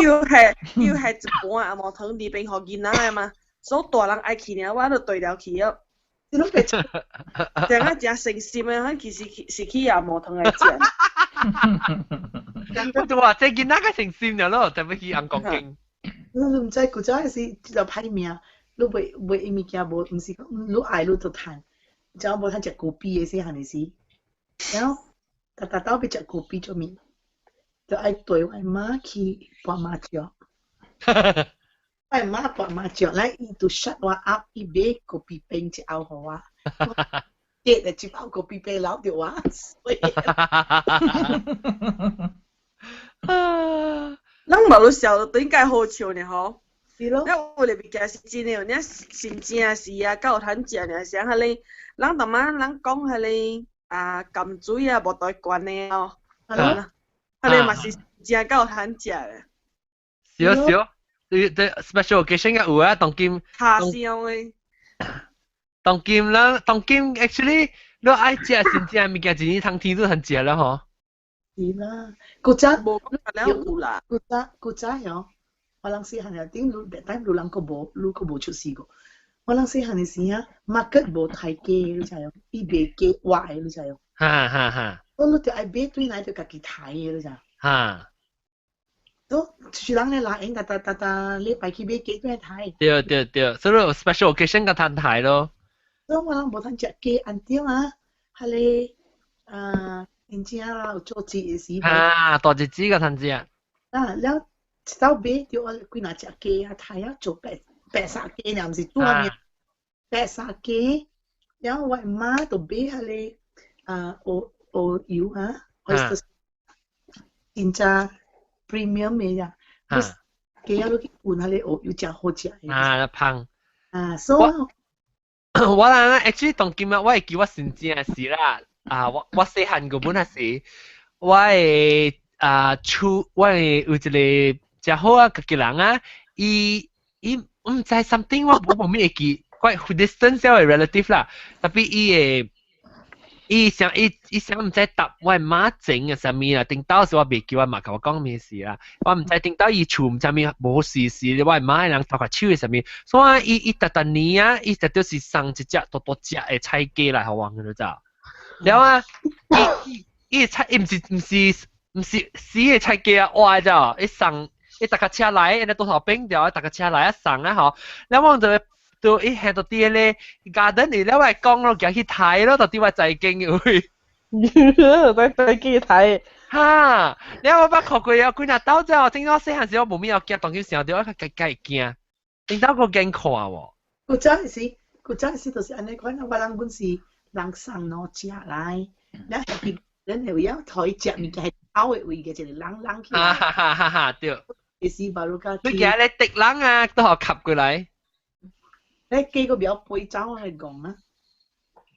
又係一般阿毛湯裡邊互囡仔嘅嘛，所以大人愛去呢，我就對了去啊。你都別食，正啊正誠心嘅，其實是去椰毛湯嚟食。我就話即係囡仔嘅誠心咯，就要去阿公經。你唔知古早時就歹命，你買物件無，唔是講你愛你就趁。就冇睇食狗逼嘅時係咪先？然後大兜俾食狗逼做面，就愛對我媽去博麻雀。我媽博麻雀咧，伊就 shut 我 up， 伊買狗逼餅一包互我，結咗一包狗逼餅留住我。咱冇都笑到應該好笑呢吼。是咯。因為我哋物件是真嘅，你真正是啊，夠有通食呢，像迄個。人同埋人講迄個甘水啊，無對關的哦，迄個嘛是真夠通食嘅。少，對 special occasion 嘅有啊，當今。下香嘅。當今 actually 你愛食真正物件，一年通天都通食啦吼。是啦，古早無講了有啦。古早喲，我人細漢又點但路人個無出世過。我人細漢嘅時啊 ，market 無太貴，你知唔？伊賣價壞，你知唔？哈。我你就愛買對來就家己睇嘅，你知？哈。都是人咧拿應搭禮拜去買價對睇。對，所以 special occasion 個攤睇咯。所以我人無通食價，按照啊，係你人家啦有做節嘅時。大日子個攤食。了到買就我幾若隻價啊，睇啊做白沙雞呢，唔是煮麵，白沙雞，然後我媽就買下你鵝油啊，真正 premium 嘅呀，雞要去換下你鵝油真好食。香。所以我啦 ，actually 當今日我係叫我先正嘅事啦，我細漢個本係時，我係我係有一個真好啊，個人啊，伊唔知 something 我冇咩記，怪 distance 係 relative 啦，特別伊想唔知答我媽整嘅啥物啦，頂到時我未叫我媽甲我講咩事啦，我唔知頂到伊厝唔知咩冇事，我媽人拍手嘅啥物，所以伊特年啊，伊特都是送一隻多隻嘅菜雞嚟互我嘅咋，然後啊，伊菜唔是死嘅菜雞啊，我咋，伊送。一搭架車嚟，人哋多頭冰掉，搭架車嚟一送啊嗬，然後就一行到啲咧，garden 嚟咧，我係講咯，叫去睇咯，到啲話滯勁會，再去睇，嚇，然後我捌看過有幾日到之後，正當細漢時我冇咩有驚，當佢時候對我佢計驚，正當個驚看喎。古早時就是安尼款，我人本是人送攞食來，然後人又要台食物件係口嘅位嘅，就係人去。哈，對。你試吧，你今日你敵人啊，都學吸過嚟。你幾個表背走嚟講啊？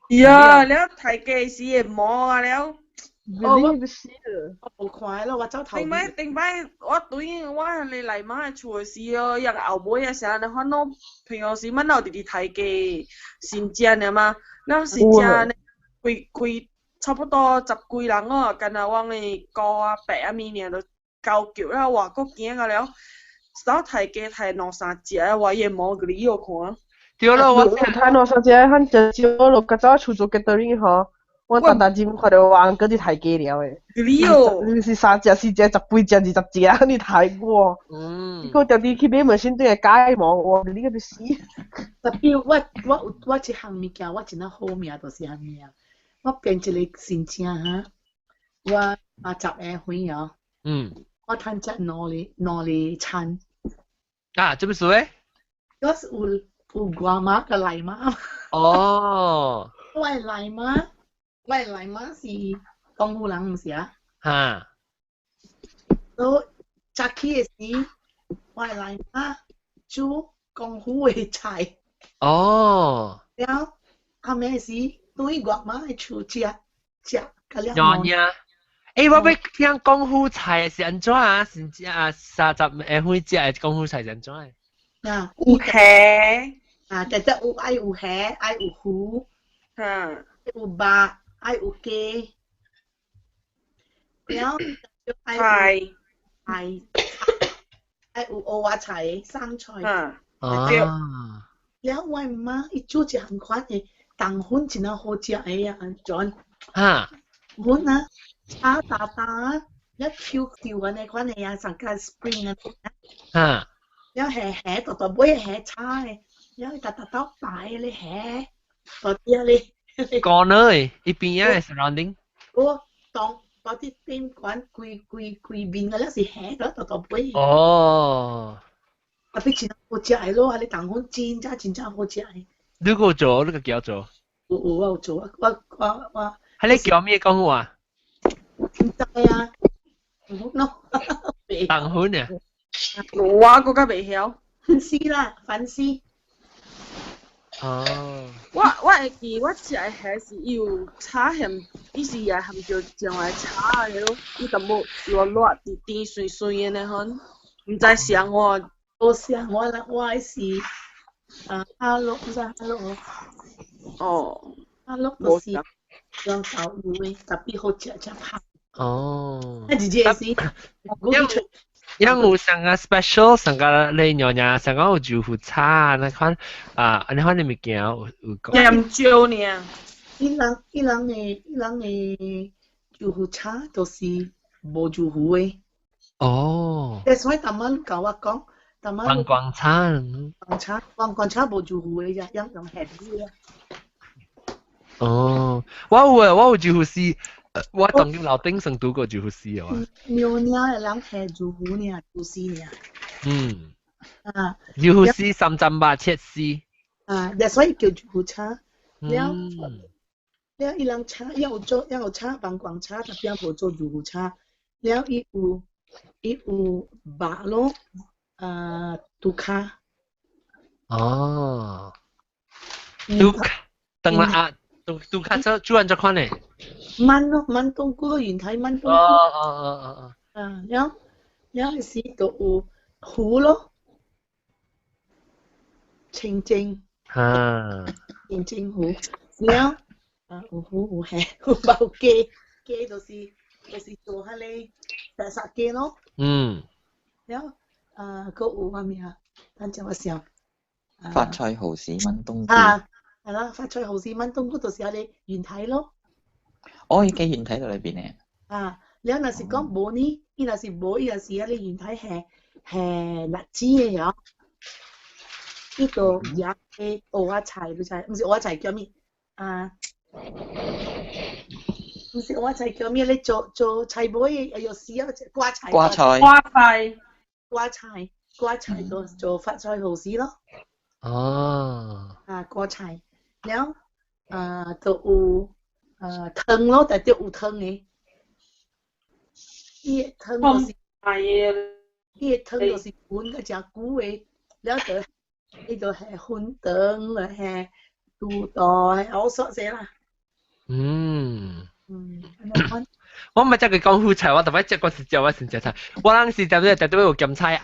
呀，你睇嘅時嘅摸啊了。我冇看咯，我走頭。頂擺我對我你嚟馬嘅厝嘅時哦，人後尾嘅時候，你看到平常時乜都哋睇嘅新正嘅嘛，嗱新正呢，佢差不多10幾人哦，跟住往嘅高啊白啊面呢就。教叫啦，話嗰件個了，手睇嘅睇兩三隻，我也冇嗰啲要看。對咯，我睇兩三隻，佢就少落，嗰陣出咗嘅對嗬。我大節目看到玩嗰啲太機了誒，你是3隻4隻10幾隻20隻，你太過。結果就啲去買物先對係解網，哇！你個都死。特別我一項物件，我真係好命，就是項物啊！我變一個新正嚇，我80個會啊。我攤隻攞嚟餐。啊，做咩事誒？嗰是有外媽嘅奶媽。哦。我係奶媽。喂，奶媽是江湖人唔是啊？嚇！我早起嘅時，我係奶媽煮江湖嘅菜。哦。然後後尾時，對外媽係煮食，嗰啲。樣呀！誒，我要聽江湖菜是安怎啊？是30個隻嘅江湖菜是安怎嘅？啊，有蝦啊，但係有愛有蝦，愛有魚，嚇，有肉。愛有雞，然後菜，愛有蚵仔菜、生菜。然後我媽伊煮一項款嘅冬粉真係好食嘅啊，安怎？粉啊，炒大大，一跳跳嘅呢款嘅啊，上加 spring 啊。然後蝦大大尾蝦炒嘅，然後大大刀擺咧蝦，嗰啲咧。講咧，一邊啊 surrounding。我當嗰啲邊館貴邊嘅咧是蝦嘅，大大杯。哦。特別真好食嘅咯，你冬粉真好食嘅。你個做，你個叫做？我有做啊，我。係你叫咩講話？唔知啊，冬粉咯。冬粉啊？我嗰個未曉。粉絲啦，粉絲。哦。我會記我食嘅蝦是有炒鹹，伊是也含着將來炒嘅咯，伊淡薄落落甜甜水水嘅呢款，唔知像我像我啦，我是阿碌唔知阿碌哦，阿碌就是用豆腐嘅，特別好食只拍。哦。一隻是。因有上個 special 上個你娘娘上個有豆腐叉那款那款嘅物件有講。鹽椒呢？伊人嘅豆腐叉都是無豆腐嘅。哦。所以當晚教我講，當晚。光光叉。光叉無豆腐嘅，用鹹啲啊。哦，我有豆腐絲。我當年老丁成讀過豆腐絲啊。苗苗嘅人係豆腐呢，豆絲呢。豆腐絲308切絲。所以叫豆腐叉。了伊人叉有叉棒光叉，特別無做豆腐叉。了伊有白咯，杜卡。哦。杜卡，等下啊，杜卡煮完咗款咧。炆冬菇原體炆冬菇。然後是就有糊咯，清蒸。清蒸糊。然後有糊有蝦有包雞就是做下咧殺雞咯。然後個有乜嘢啊？等陣我想。發菜蠔豉炆冬菇。係啦，發菜蠔豉炆冬菇就是下咧原體咯。哦，已經原體喺裏邊咧。你若是講無呢，伊若是無，伊若是啊，你原體係辣子嘅嗬。呢度有嘅蚵仔菜，你知？唔是蚵仔菜叫咩？唔是蚵仔菜叫咩？你做菜脯嘅有時啊，瓜菜。瓜菜做發菜蠔豉咯。哦。瓜菜，然後就有。湯咯，但係有湯嘅，伊個湯就是伊個湯就是滾嗰隻久嘅，了就伊就係粉湯啦，係肚袋，好索些啦。我唔係真係講好菜，我特別食過時就我先食菜，我當時就係特別有鹹菜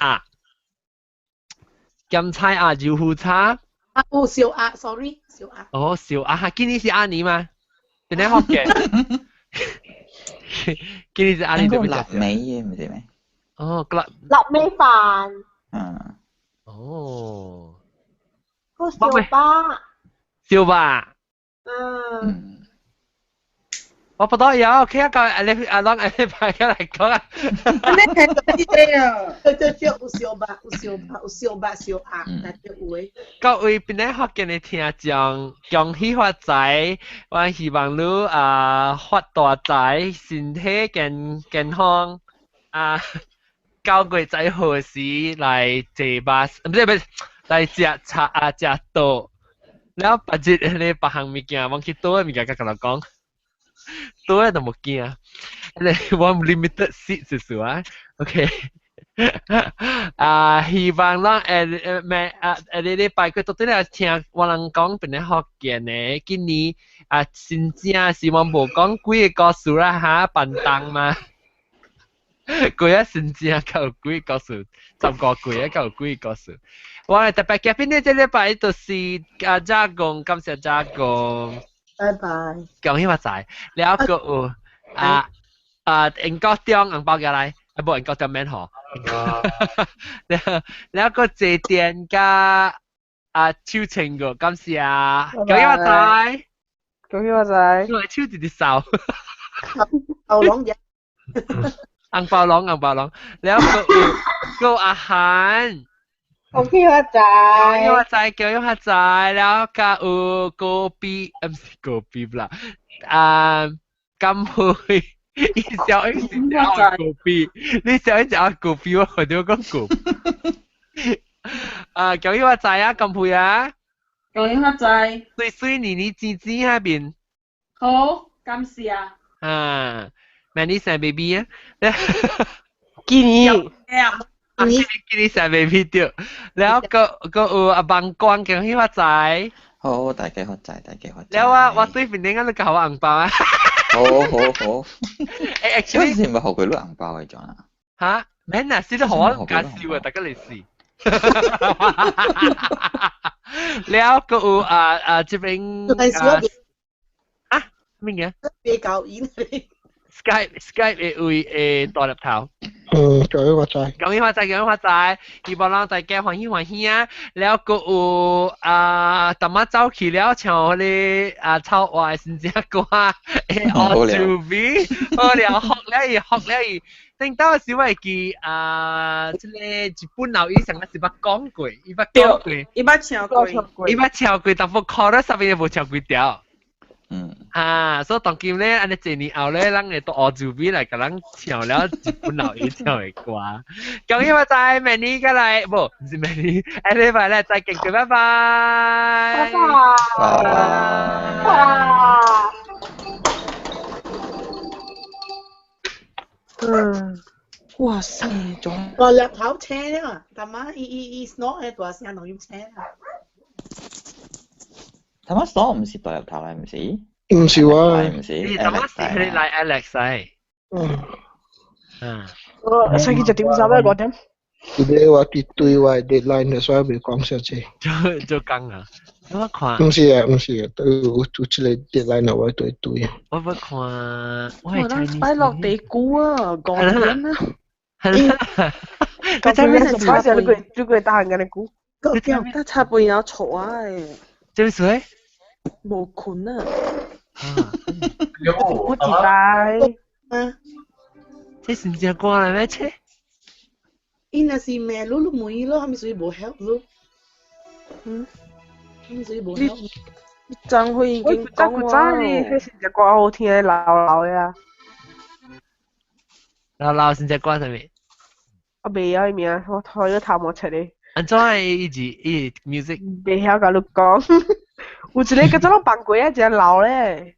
鴨，豆腐叉。小鴨 ，sorry， 小鴨。哦，小鴨，今年是阿年嗎？點解學嘅？今年是阿年做咩？臘味嘅唔知咩？哦，臘味飯。哦。個小巴。小巴。我不多有，佢一個你阿朗你排過嚟講啊。你係啲嘢啊？佢就叫有小巴，小鴨，但係有誒。各位邊啲學嘅你聽講，恭喜發財，我希望你發大財，身體健康9月仔何時嚟食巴？唔係嚟食茶食到，然後把啲你別行物件，忘記多嘅物件甲佢講。多都冇驚啊！你 one limited seat 就是啊 ，OK 希望啦你禮拜佢到底嚟聽我人講邊啲學嘅呢？今年真正希望無講幾個故事啦嚇，笨蛋嘛。佢真正夠幾個故事，10個幾夠幾個故事。我特別嘅邊啲禮拜就是加工，感謝加工。拜拜。恭喜發財，แล้วก็英國中紅包嘅嚟，冇英國中免嗬。แล้วก็謝電加超情個，感謝啊！恭喜發財，恭喜發財。我係超直接手。牛郎嘅。紅包郎，แล้วก็อาหาร。恭喜發財，恭喜發財，แล้วก็果啤，唔係果啤啦，金杯，你小一隻果啤，你小一隻果啤，我學到講果啤，恭喜發財啊，金杯啊，恭喜發財，水水黏滋滋下邊，好，感謝，Manny 生 baby 啊，見你。見你成 baby 掉，แล้วก็อาบังกวาง恭喜發財。好，大家發財，大家發財。แล้ว我對面點解你教我紅包啊？好。actually 係咪學佢攞紅包嚟咗啊？嚇，咩啊？試到學我唔介紹啊，大家嚟試。แล้วก็這邊咩嘢？別搞演你。Skype 會大粒頭。恭喜發財。恭喜發財，希望咱大家歡喜啊！แล้วก็ตามมา走去了像你草外先至歌學住 B， 好了學了，等到時我記即個日本老醫生嘅是捌講過，伊捌超過，但係考咗10年冇超過掉。所以當今咧，安尼一年後咧，咱會到學住 B 來甲咱唱了日本老醫唱嘅歌。恭喜發財，明年過來，唔是明年，下禮拜咧再見佢，拜拜。哇塞，仲個laptop頭車咧嘛，但係伊 snort 喺大聲同要車啊。頭先所唔是大入頭係唔是？唔是喎，唔是。頭先係你嚟 Alex 係。星期就點走咧？嗰點？你話啲對話 deadline 所以未講上去。做工啊？我看。唔是啊，都出嚟 deadline 我對。我看，我係 Chinese。擺落地估啊，講緊啦。係啦。咁做咩事？嗰時你佢打緊你估？佢點得差半有嘈啊？做咩？冇困啊！我知道。這是唔係歌嚟咩？車？伊那是咩？攞妹咯，係咪屬於冇 help 咯？係咪屬於冇 help？你真會已經講喎。你係成隻歌好聽嘅鬧呀！鬧成隻歌係咪？我未有面啊！我開咗頭冇出嚟。安怎伊 music？ 未曉甲你講。有一個叫做扮鬼啊，真老咧。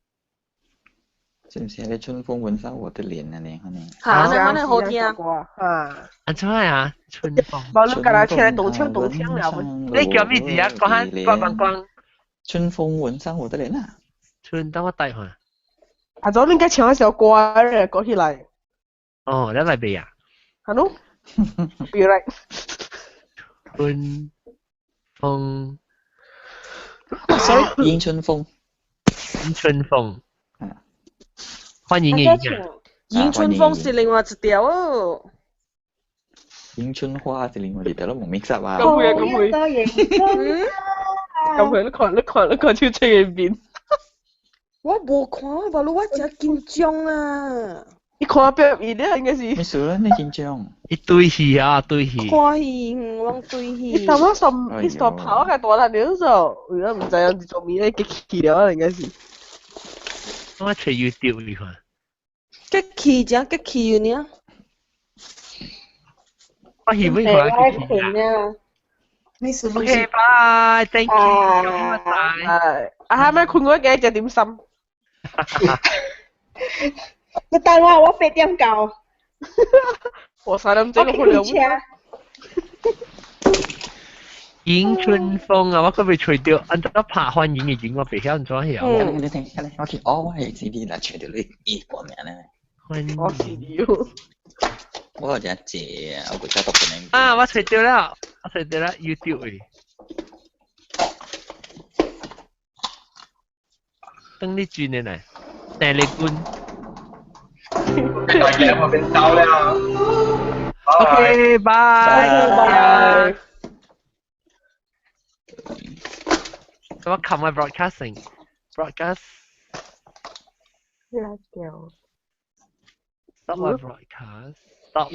是唔是喺春風吻上我的臉啊？你可能。嚇，你好聽啊！安怎啊？春風。冇你甲佢聽動聽了。你叫咩字啊？講。春風吻上我的臉啊！春，等我帶下。阿總你應該唱一首歌咧，講起來。哦，你嚟背啊？係咯。比如嚟。春風。迎春風，歡迎你啊！迎春風是另外一條哦。迎春花之類，我哋都冇 mix up 啊。咁佢超出嘅面。我冇看，話我真緊張啊！你看表面咧，應該是。咩事咧？你緊張？一堆戲啊，堆戲。看戲，我堆戲。你頭先你跑嘅大力了就，而家唔知有做咩咧，激氣了應該是。我睇 YouTube 你看。激氣啫，激氣呢？我以為佢激氣啊。沒事。Okay, bye. Thank you. Bye. 係咪困嗰幾隻點心？你等我8點到。我3點鐘去了。迎春風啊！我可唔可以除掉？按照拍歡迎嘅影，我未曉唔做曉。你聽，我見我係 CD 啦，除掉你依個名咧。我 CD。我有一隻，我估真係讀唔明。啊！我除掉啦 YouTube 嘅。等你轉嚟，訂你官。大家我變走啦。Okay, bye. So what come my broadcasting? Broadcast. Let's go. Stop my broadcast. Stop.